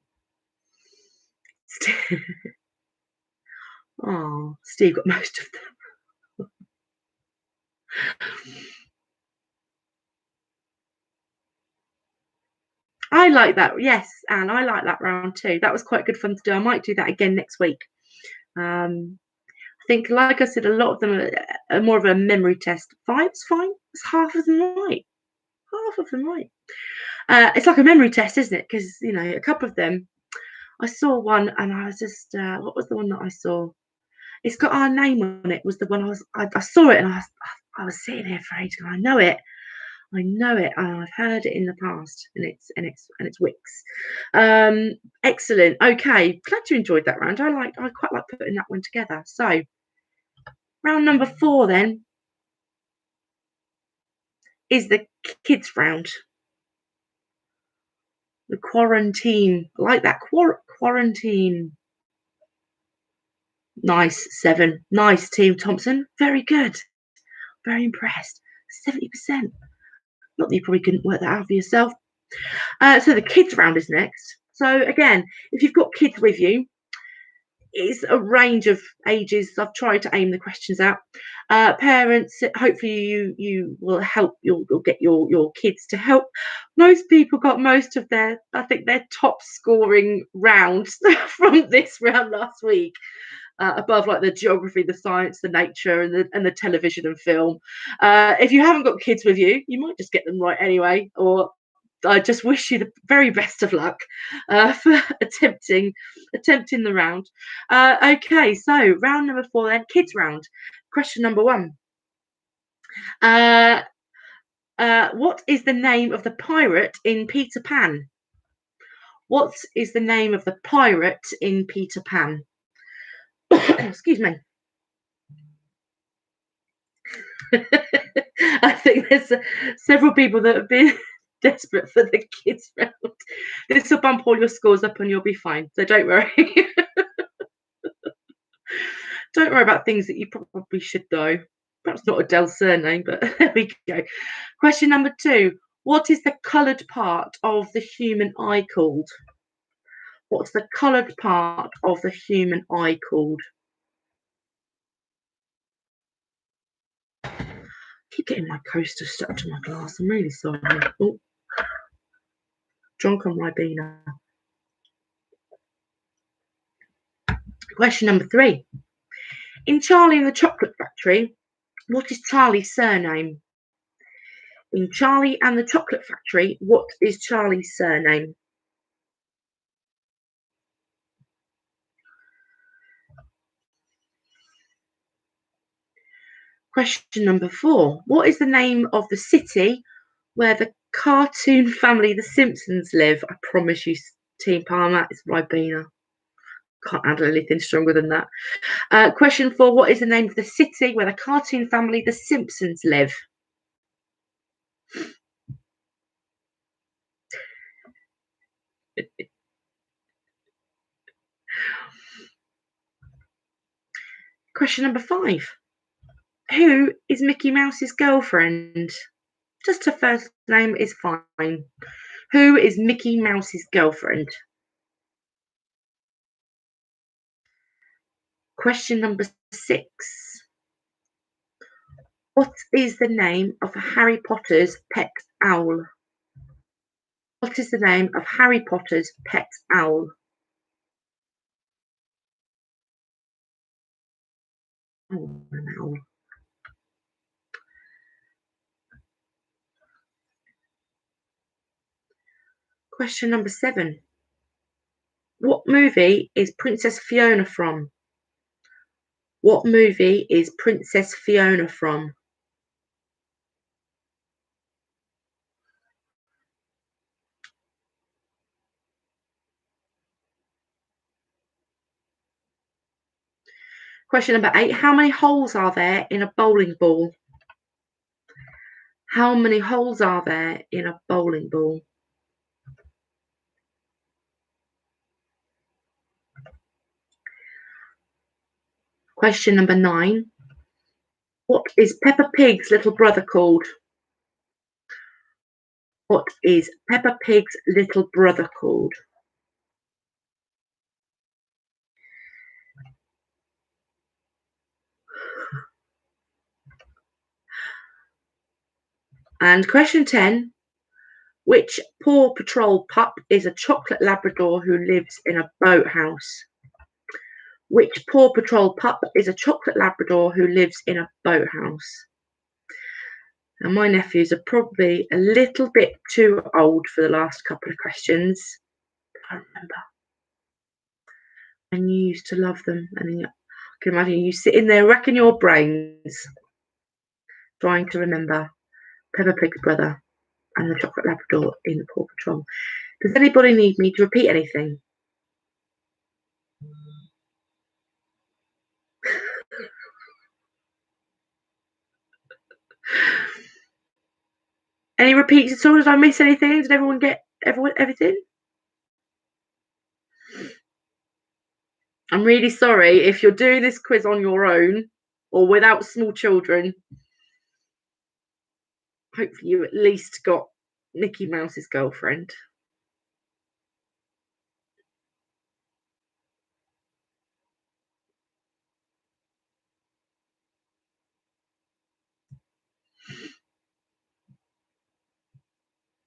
Oh, Steve got most of them. I like that. Yes, Anne, I like that round too. That was quite good fun to do. I might do that again next week. I think, like I said, a lot of them are more of a memory test. 5's fine. It's half of them right. Half of them right. It's like a memory test, isn't it? Because, you know, a couple of them, I saw one and I was just, what was the one that I saw? It's got our name on it. Was the one I saw it and I was sitting here for ages. I know it. I know it. I've heard it in the past, and it's Wix. Excellent. Okay, glad you enjoyed that round. I quite like putting that one together. So, round number 4 then is the kids round. The quarantine. I like that. Quarantine. Nice. 7. Nice, Team Thompson. Very good. Very impressed. 70%. Not that you probably couldn't work that out for yourself. So the kids round is next. So again, if you've got kids with you, it's a range of ages. I've tried to aim the questions out. Parents, hopefully you will help. You'll get your kids to help. Most people got most of I think their top scoring rounds from this round last week. Above like the geography, the science, the nature, and the television and film. If you haven't got kids with you, you might just get them right anyway, or I just wish you the very best of luck for attempting the round. Okay, so round number 4 then, kids round. Question number 1. What is the name of the pirate in Peter Pan? What is the name of the pirate in Peter Pan? Excuse me. I think there's several people that have been desperate for the kids round. This will bump all your scores up and you'll be fine. So don't worry. Don't worry about things that you probably should know. Perhaps not Adele's surname, but there we go. Question number 2. What is the coloured part of the human eye called? What's the coloured part of the human eye called? I keep getting my coaster stuck to my glass. I'm really sorry. Oh, drunk on Ribena. Question number 3. In Charlie and the Chocolate Factory, what is Charlie's surname? In Charlie and the Chocolate Factory, what is Charlie's surname? Question number 4. What is the name of the city where the cartoon family The Simpsons live? I promise you, Team Palmer, it's Ribena. Can't handle anything stronger than that. Question 4. What is the name of the city where the cartoon family The Simpsons live? Question number 5. Who is Mickey Mouse's girlfriend? Just her first name is fine. Who is Mickey Mouse's girlfriend? Question number 6. What is the name of Harry Potter's pet owl? What is the name of Harry Potter's pet owl? Oh, an owl. Question number 7. What movie is Princess Fiona from? What movie is Princess Fiona from? Question number 8. How many holes are there in a bowling ball? How many holes are there in a bowling ball? Question number 9. What is Peppa Pig's little brother called? What is Peppa Pig's little brother called? And question 10. Which Paw Patrol pup is a chocolate Labrador who lives in a boathouse? Which Paw Patrol pup is a chocolate Labrador who lives in a boathouse? And my nephews are probably a little bit too old for the last couple of questions. I remember. And you used to love them. And I can imagine you sitting there racking your brains trying to remember Peppa Pig's brother and the chocolate Labrador in the Paw Patrol. Does anybody need me to repeat anything? Any repeats at all? Did I miss anything? Did everyone get everything? I'm really sorry if you're doing this quiz on your own or without small children. Hopefully you at least got Mickey Mouse's girlfriend.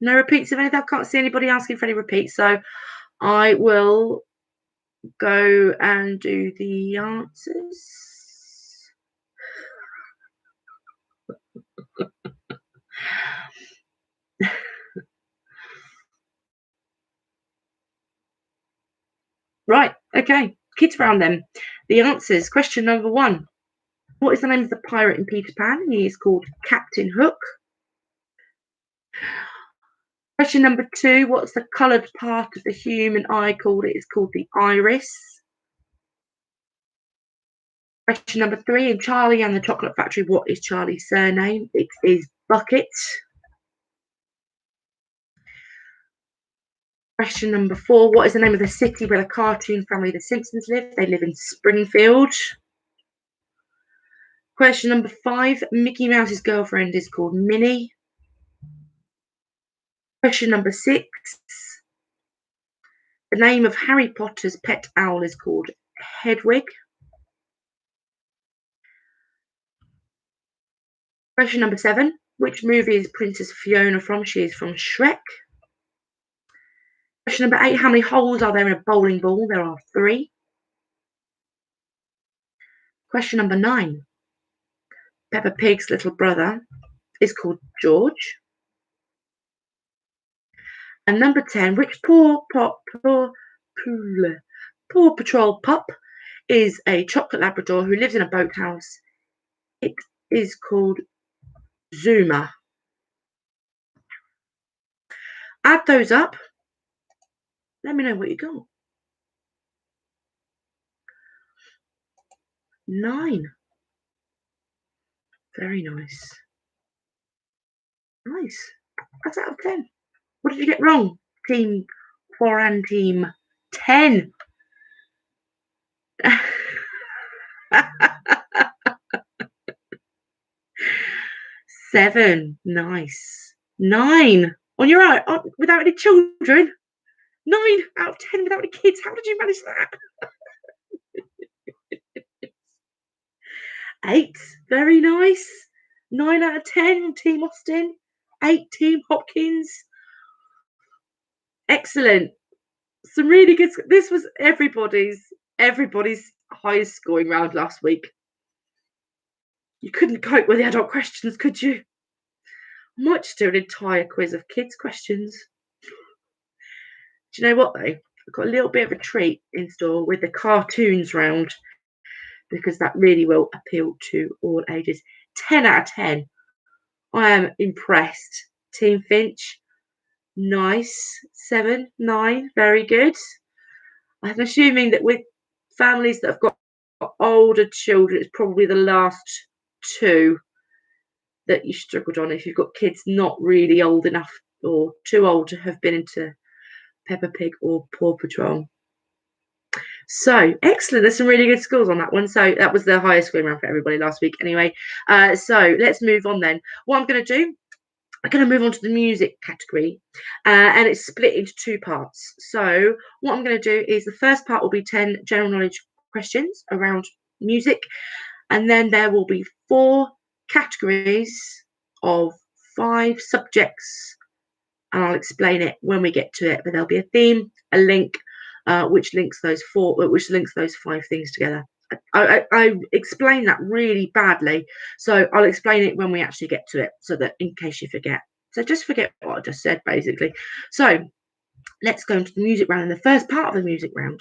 No repeats of anything? I can't see anybody asking for any repeats, so I will go and do the answers. Right, okay. Kids round then. The answers. Question number 1. What is the name of the pirate in Peter Pan? He is called Captain Hook. Question number 2. What's the coloured part of the human eye called? It is called the iris. Question number 3. In Charlie and the Chocolate Factory, what is Charlie's surname? It is Bucket. Question number 4. What is the name of the city where the cartoon family The Simpsons live? They live in Springfield. Question number 5. Mickey Mouse's girlfriend is called Minnie. Question number 6. The name of Harry Potter's pet owl is called Hedwig. Question number 7. Which movie is Princess Fiona from? She is from Shrek. Question number 8. How many holes are there in a bowling ball? There are 3. Question number 9. Peppa Pig's little brother is called George. And number 10. Which Paw Patrol pup is a chocolate Labrador who lives in a boathouse? It is called Zuma. Add those up. Let me know what you got. 9. Very nice. Nice. That's out of 10. What did you get wrong? Team 4 and Team 10. 7. Nice. 9. On your own, without any children. 9 out of 10 without any kids. How did you manage that? 8. Very nice. 9 out of 10 Team Austin. 8 Team Hopkins. Excellent. Some really good. This was everybody's highest scoring round last week. You couldn't cope with the adult questions, could you? I might just do an entire quiz of kids' questions. Do you know what though? I've got a little bit of a treat in store with the cartoons round because that really will appeal to all ages. 10 out of 10. I am impressed. Team Finch, nice. 7, 9, very good. I'm assuming that with families that have got older children, it's probably the last two that you struggled on. If you've got kids not really old enough or too old to have been into Peppa Pig or Paw Patrol. So excellent. There's some really good scores on that one. So that was the highest scoring round for everybody last week. Anyway, so let's move on then. What I'm going to do, I'm going to move on to the music category, and it's split into two parts. So what I'm going to do is the first part will be 10 general knowledge questions around music, and then there will be 4 categories of 5 subjects, and I'll explain it when we get to it. But there'll be a theme, a link, which links those 5 things together. I explained that really badly, so I'll explain it when we actually get to it, so that in case you forget. So just forget what I just said, basically. So let's go into the music round. And the first part of the music round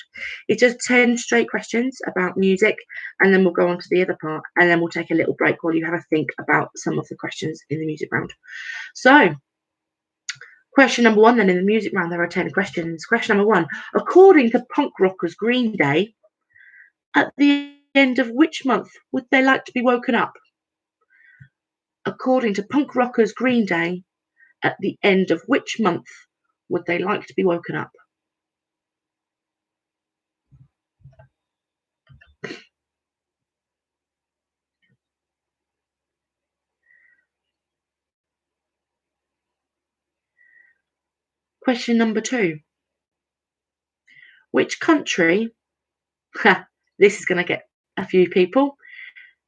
is just 10 straight questions about music, and then we'll go on to the other part, and then we'll take a little break while you have a think about some of the questions in the music round. So question number 1, then, in the music round, there are 10 questions. Question number 1. According to punk rockers Green Day, at the end of which month would they like to be woken up? According to punk rockers Green Day, at the end of which month would they like to be woken up? Question number 2. Which country, this is going to get a few people,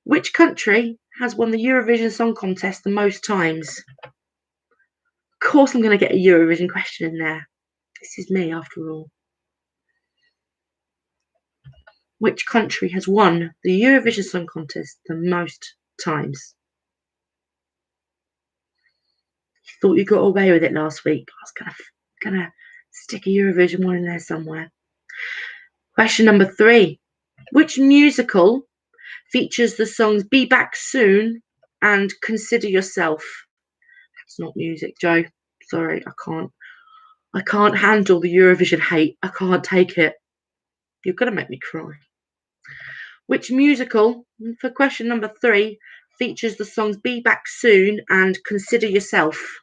which country has won the Eurovision Song Contest the most times? Of course I'm going to get a Eurovision question in there. This is me, after all. Which country has won the Eurovision Song Contest the most times? You thought you got away with it last week. I was gonna stick a Eurovision one in there somewhere. Question number 3. Which musical features the songs Be Back Soon and Consider Yourself? That's not music, Joe. Sorry, I can't handle the Eurovision hate. I can't take it. You're gonna make me cry. Which musical, for question number 3, features the songs Be Back Soon and Consider Yourself?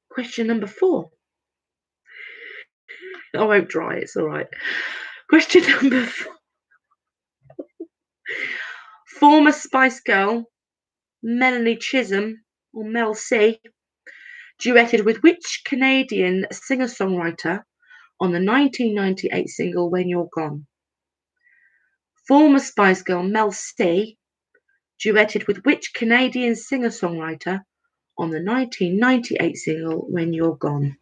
Question number 4. I won't try, it's all right. Question number 4. Former Spice Girl Melanie Chisholm, or Mel C, duetted with which Canadian singer-songwriter on the 1998 single When You're Gone? Former Spice Girl Mel C duetted with which Canadian singer-songwriter on the 1998 single When You're Gone?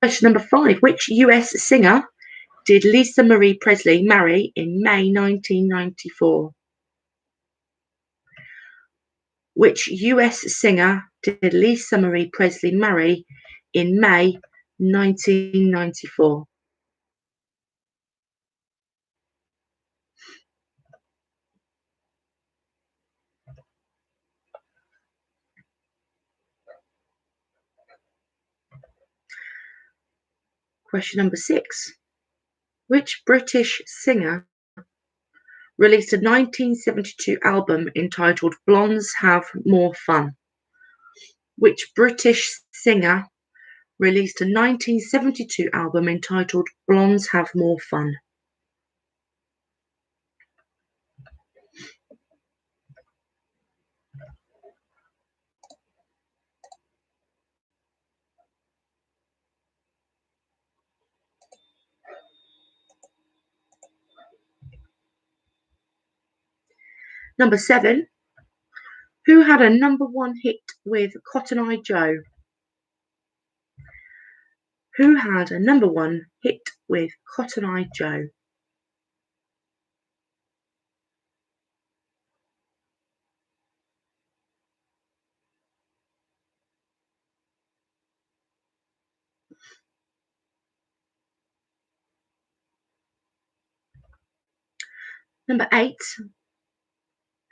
Question number 5. Which US singer did Lisa Marie Presley marry in May 1994? Which US singer did Lisa Marie Presley marry in May 1994? Question number 6. Which British singer released a 1972 album entitled Blondes Have More Fun? Which British singer released a 1972 album entitled Blondes Have More Fun? Number 7. Who had a #1 hit with Cotton Eye Joe? Who had a #1 hit with Cotton Eye Joe? Number 8,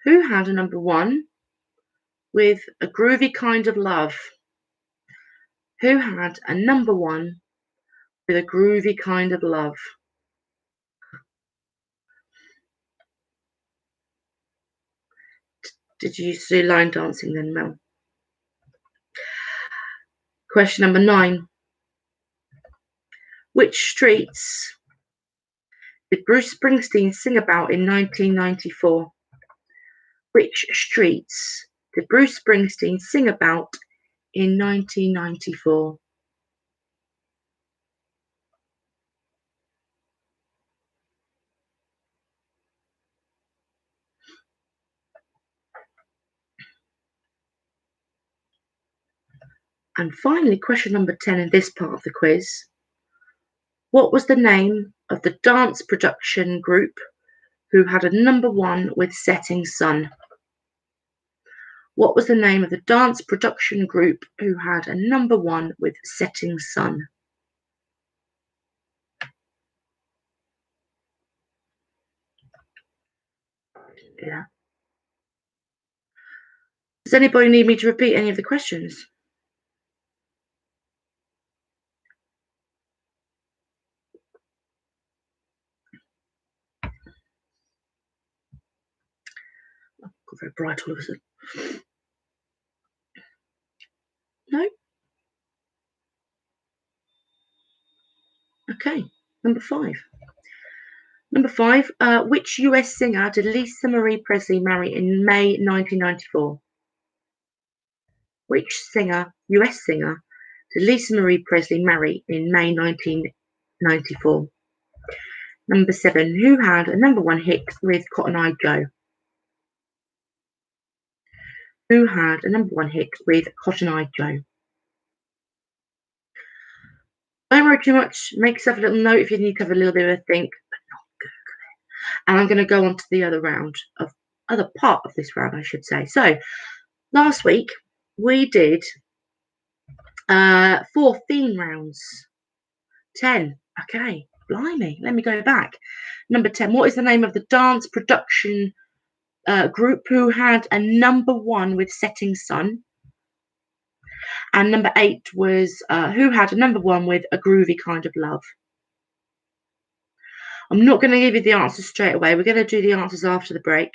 who had a number 1 with A Groovy Kind of Love? Who had a number 1 with A Groovy Kind of Love? Did you do line dancing then, Mel? Question number 9. Which streets did Bruce Springsteen sing about in 1994? Which streets did Bruce Springsteen sing about in 1994? And finally, question number 10 in this part of the quiz. What was the name of the dance production group who had a number 1 with Setting Sun? What was the name of the dance production group who had a number 1 with Setting Sun? Yeah. Does anybody need me to repeat any of the questions? Got very bright all of a sudden. No? Okay. Number 5. Number 5. Which US singer did Lisa Marie Presley marry in May 1994? Which US singer, did Lisa Marie Presley marry in May 1994? Number 7. Who had a number 1 hit with Cotton Eye Joe? Who had a number 1 hit with Cotton Eye Joe? Don't worry too much. Make yourself a little note if you need to have a little bit of a think, but not Google it. And I'm going to go on to the other part of this round, I should say. So, last week we did 4 theme rounds. 10. Okay, blimey. Let me go back. Number 10. What is the name of the dance production group who had a number 1 with Setting Sun? And number 8 was who had a number 1 with A Groovy Kind of Love? I'm not going to give you the answers straight away. We're going to do the answers after the break.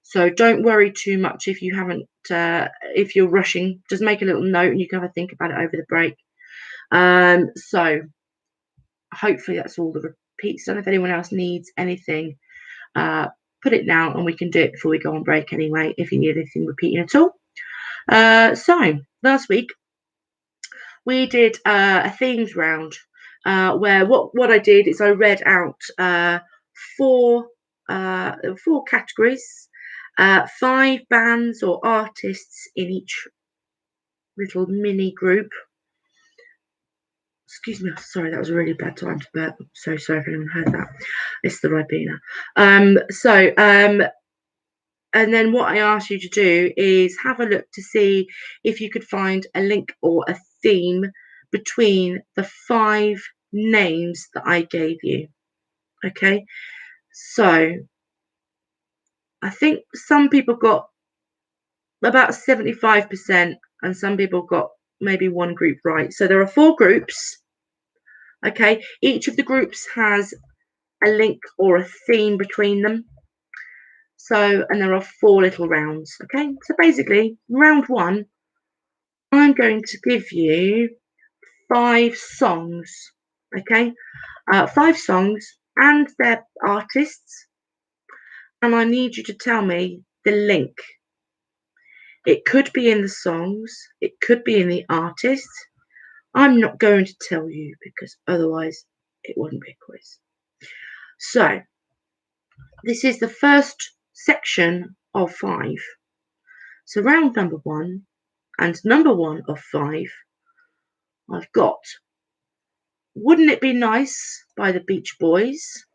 So don't worry too much if you haven't, if you're rushing. Just make a little note and you can have a think about it over the break. So hopefully that's all the repeats done. If anyone else needs anything, put it now and we can do it before we go on break anyway, if you need anything repeating at all. So last week we did a themes round where what I did is I read out 4 categories, 5 bands or artists in each little mini group. Excuse me, sorry, that was a really bad time to burp. I'm so sorry if anyone heard that. It's the Ribena. And then what I asked you to do is have a look to see if you could find a link or a theme between the 5 names that I gave you. Okay, so I think some people got about 75% and some people got maybe 1 group right. So there are 4 groups. Okay, each of the groups has a link or a theme between them. So, and there are 4 little rounds. Okay, so basically, round 1, I'm going to give you 5 songs. Okay, 5 songs and their artists, and I need you to tell me the link. It could be in the songs, it could be in the artist. I'm not going to tell you because otherwise it wouldn't be a quiz. So, this is the first section of 5. So round number 1 and number 1 of 5, I've got Wouldn't It Be Nice by the Beach Boys,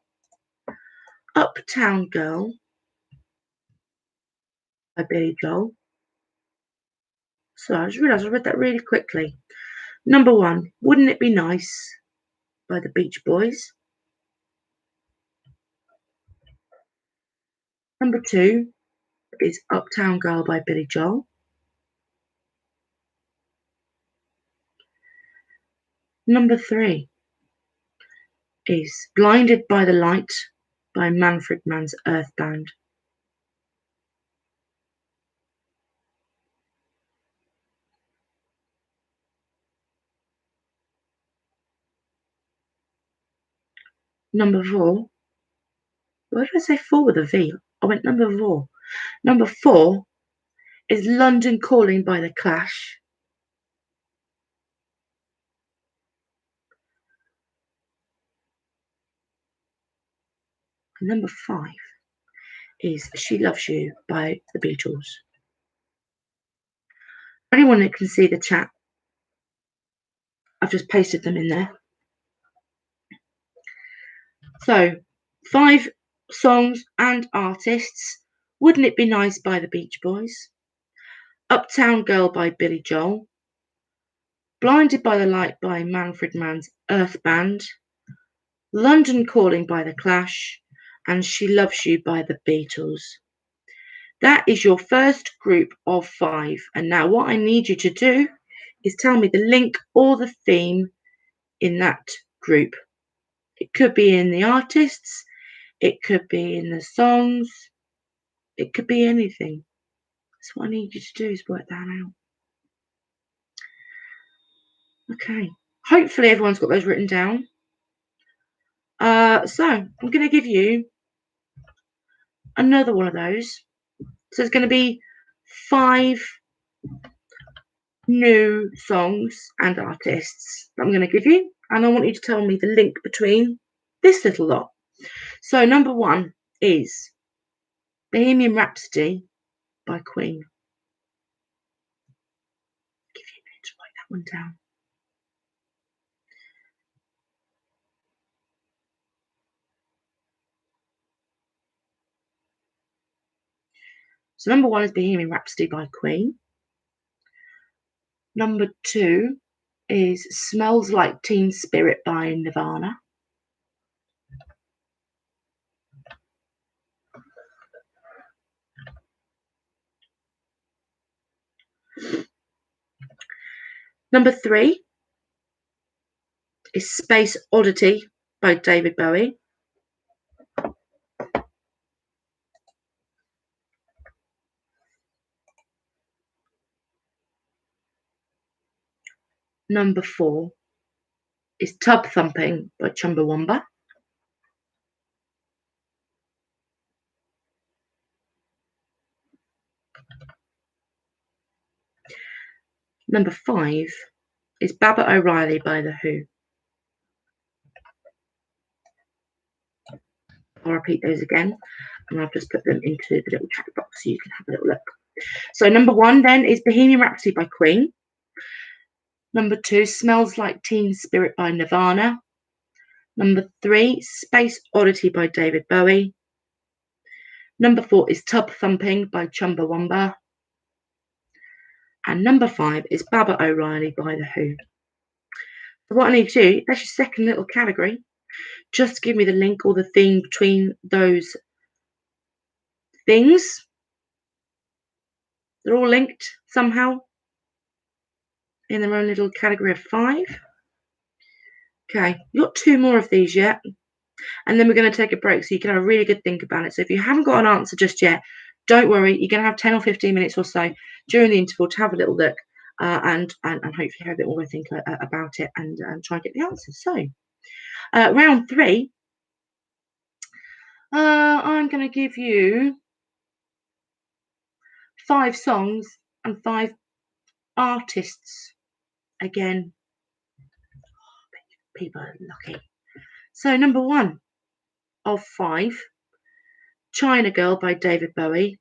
Uptown Girl by Billy Joel. So I just realised I read that really quickly. Number 1, Wouldn't It Be Nice by the Beach Boys. Number 2 is Uptown Girl by Billy Joel. Number 3 is Blinded by the Light by Manfred Mann's Earth Band. Number 4, why did I say 4 with a V? I went number 4. Number 4 is London Calling by The Clash. And number 5 is She Loves You by The Beatles. For anyone that can see the chat, I've just pasted them in there. So, 5 songs and artists. Wouldn't It Be Nice by the Beach Boys, Uptown Girl by Billy Joel, Blinded by the Light by Manfred Mann's Earth Band, London Calling by The Clash, and She Loves You by the Beatles. That is your first group of 5. And now what I need you to do is tell me the link or the theme in that group. It could be in the artists, it could be in the songs, it could be anything. That's what I need you to do, is work that out. Okay. Hopefully everyone's got those written down. So I'm going to give you another one of those. So it's going to be 5 new songs and artists that I'm going to give you, and I want you to tell me the link between this little lot. So number 1 is Bohemian Rhapsody by Queen. I'll give you a minute to write that one down. So number 1 is Bohemian Rhapsody by Queen. Number 2 is Smells Like Teen Spirit by Nirvana. Number 3 is Space Oddity by David Bowie. Number 4 is Tub Thumping by Chumbawamba. Number 5 is Baba O'Reilly by The Who. I'll repeat those again, and I've just put them into the little chat box so you can have a little look. So number 1 then is Bohemian Rhapsody by Queen. Number 2, Smells Like Teen Spirit by Nirvana. Number 3, Space Oddity by David Bowie. Number 4 is Tub Thumping by Chumbawamba. And number 5 is Baba O'Reilly by The Who. So what I need to do, that's your second little category. Just give me the link or the theme between those things. They're all linked somehow in their own little category of 5. Okay, you've got 2 more of these yet, and then we're going to take a break so you can have a really good think about it. So if you haven't got an answer just yet, don't worry, you're going to have 10 or 15 minutes or so during the interval to have a little look and hopefully have a bit more think about it and try and get the answers. So round 3, I'm going to give you 5 songs and 5 artists. Again, people are lucky. So number 1 of 5, China Girl by David Bowie.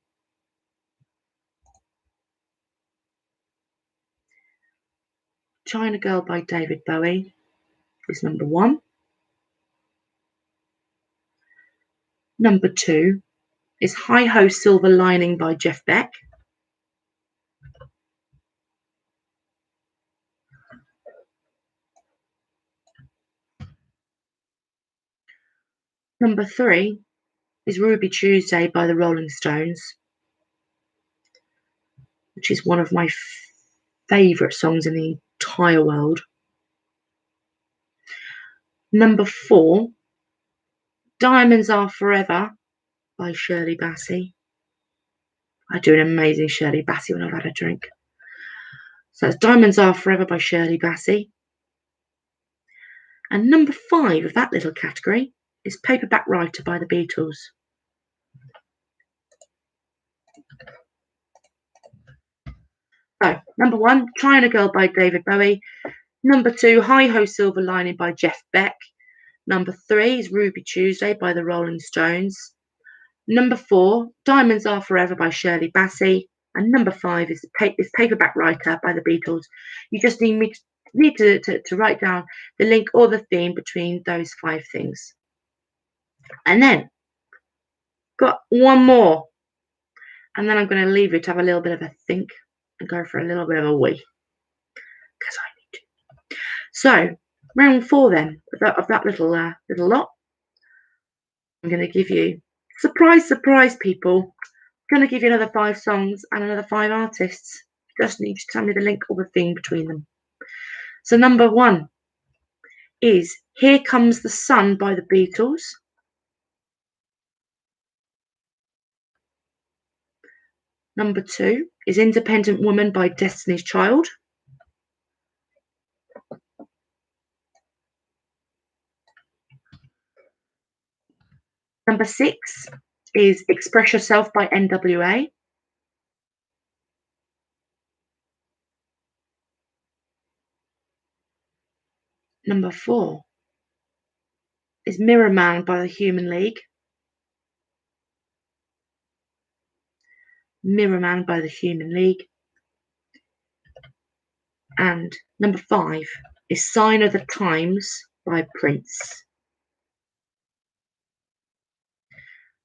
China Girl by David Bowie is number 1. Number 2 is Hi Ho Silver Lining by Jeff Beck. Number 3 is Ruby Tuesday by the Rolling Stones, which is one of my favourite songs in the entire world. Number 4, Diamonds Are Forever by Shirley Bassey. I do an amazing Shirley Bassey when I've had a drink. So it's Diamonds Are Forever by Shirley Bassey. And number 5 of that little category is Paperback Writer by the Beatles. So, number 1, Trying a Girl by David Bowie. Number 2, Hi Ho Silver Lining by Jeff Beck. Number 3 is Ruby Tuesday by the Rolling Stones. Number 4, Diamonds Are Forever by Shirley Bassey. And number 5 is Paperback Writer by the Beatles. You just need to write down the link or the theme between those 5 things. And then, got one more. And then I'm going to leave you to have a little bit of a think and go for a little bit of a wee. Because I need to. So, round 4 then, of that little lot. I'm going to give you, surprise, people. I'm going to give you another 5 songs and another 5 artists. You just need to tell me the link or the theme between them. So number 1 is Here Comes the Sun by the Beatles. Number 2 is Independent Woman by Destiny's Child. Number 6 is Express Yourself by NWA. Number 4 is Mirror Man by the Human League. Mirror Man by the Human League. And number 5 is Sign of the Times by Prince.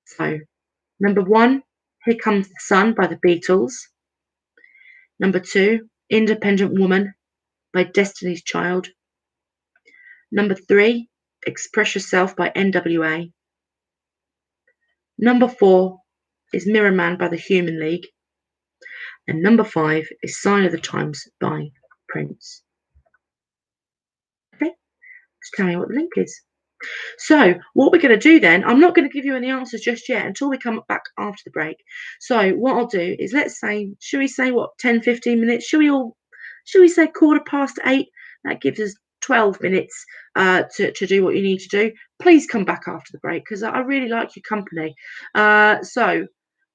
So, number 1, Here Comes the Sun by the Beatles. Number 2, Independent Woman by Destiny's Child. Number 3, Express Yourself by NWA. Number 4 is Mirror Man by the Human League. And number 5 is Sign of the Times by Prince. Okay, just tell me what the link is. So what we're going to do then, I'm not going to give you any answers just yet until we come back after the break. So what I'll do is, let's say, should we say what, 10-15 minutes? Should we say 8:15? That gives us 12 minutes to do what you need to do. Please come back after the break because I really like your company. So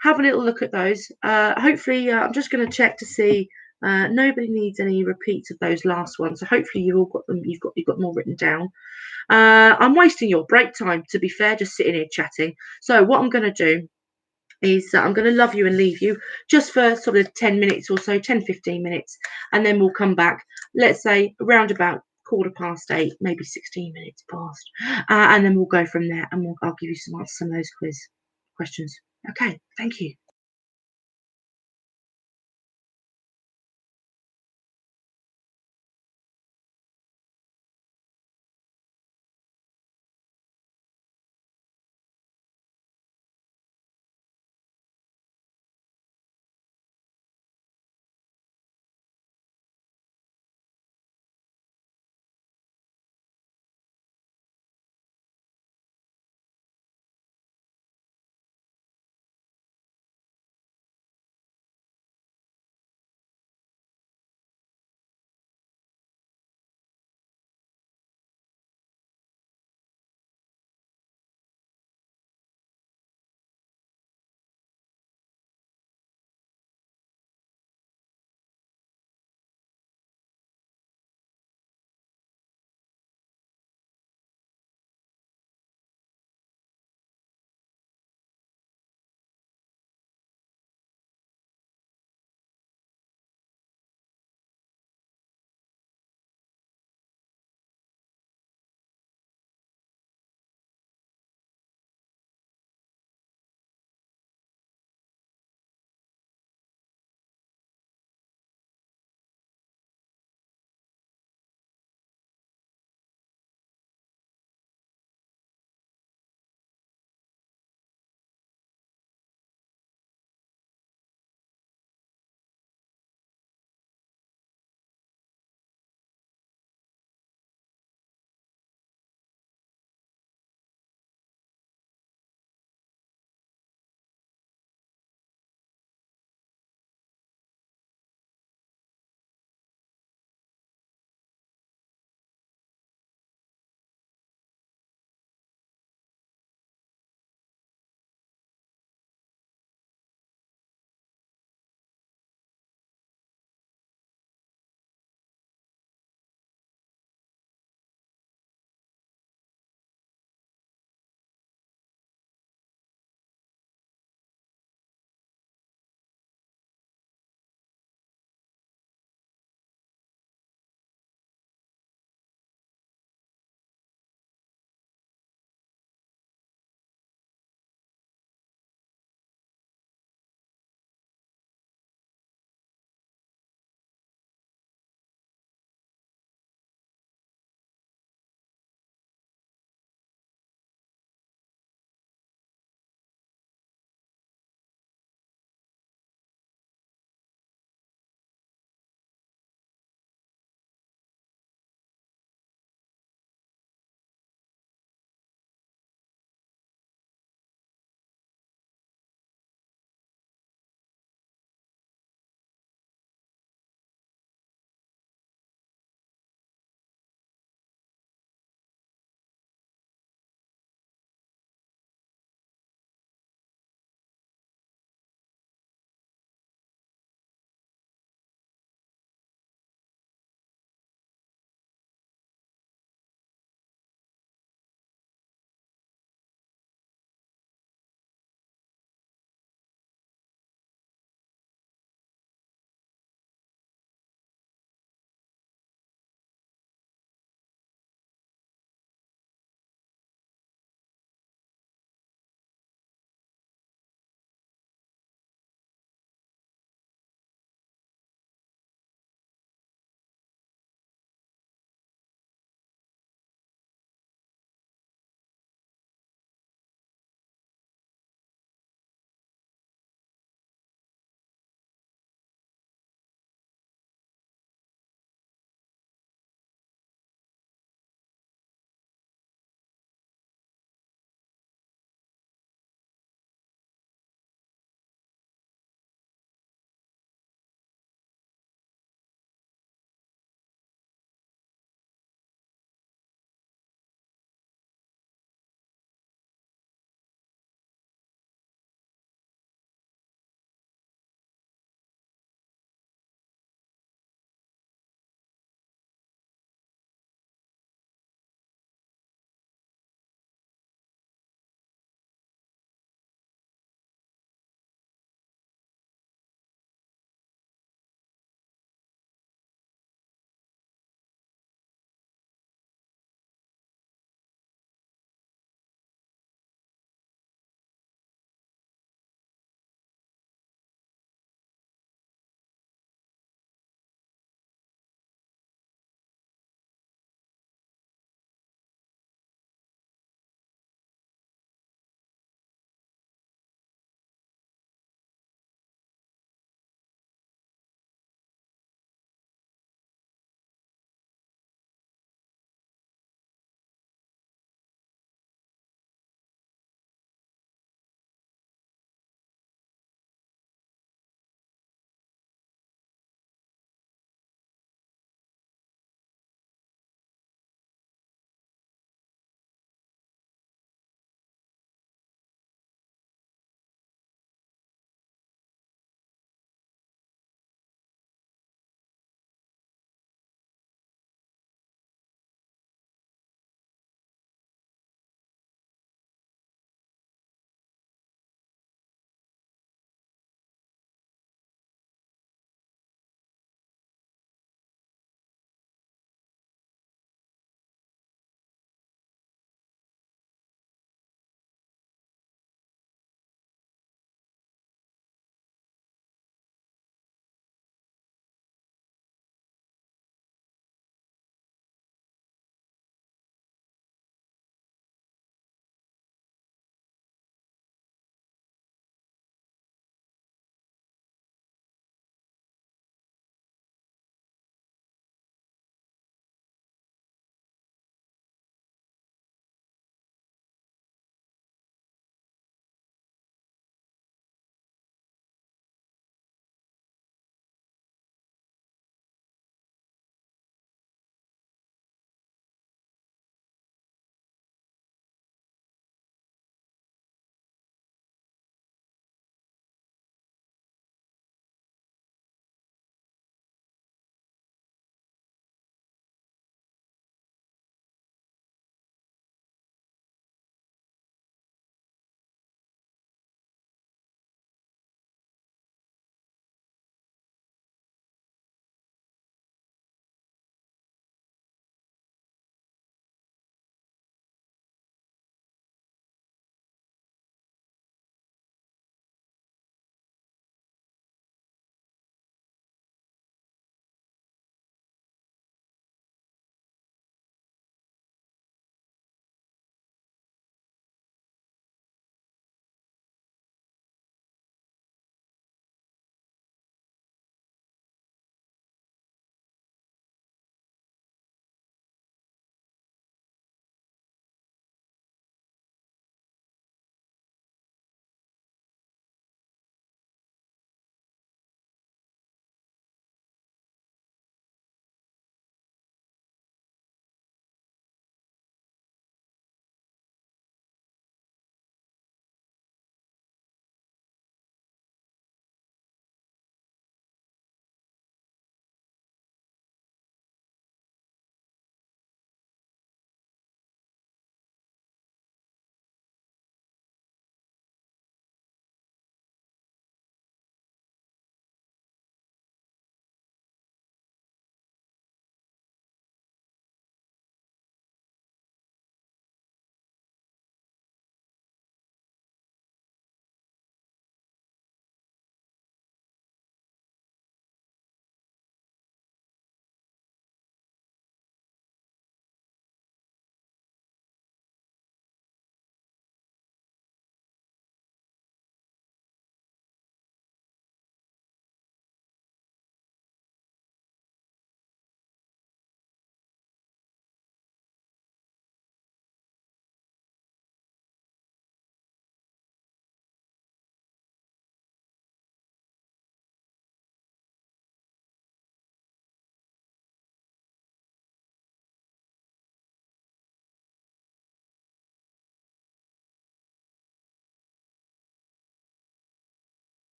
have a little look at those. Hopefully, I'm just going to check to see nobody needs any repeats of those last ones. So hopefully you've all got them. You've got them all written down. I'm wasting your break time, to be fair, just sitting here chatting. So what I'm going to do is I'm going to love you and leave you just for sort of 10 minutes or so, 10-15 minutes, and then we'll come back, let's say around about 8:15, maybe 16 minutes past, and then we'll go from there, and I'll give you some answers to some of those quiz questions. Okay, thank you.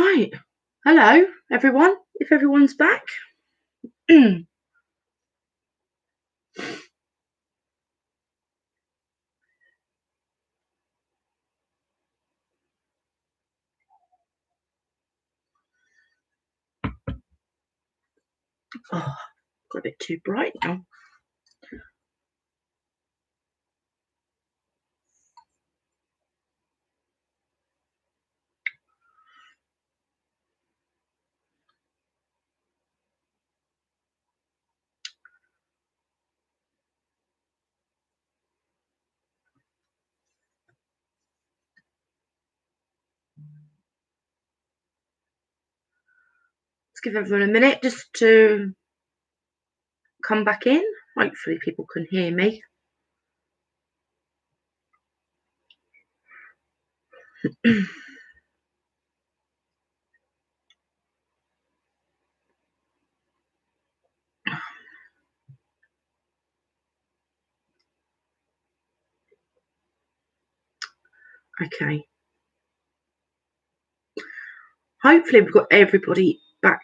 Right. Hello, everyone. If everyone's back. Oh, got a bit too bright now. Let's give everyone a minute just to come back in. Hopefully people can hear me. Okay. Hopefully we've got everybody back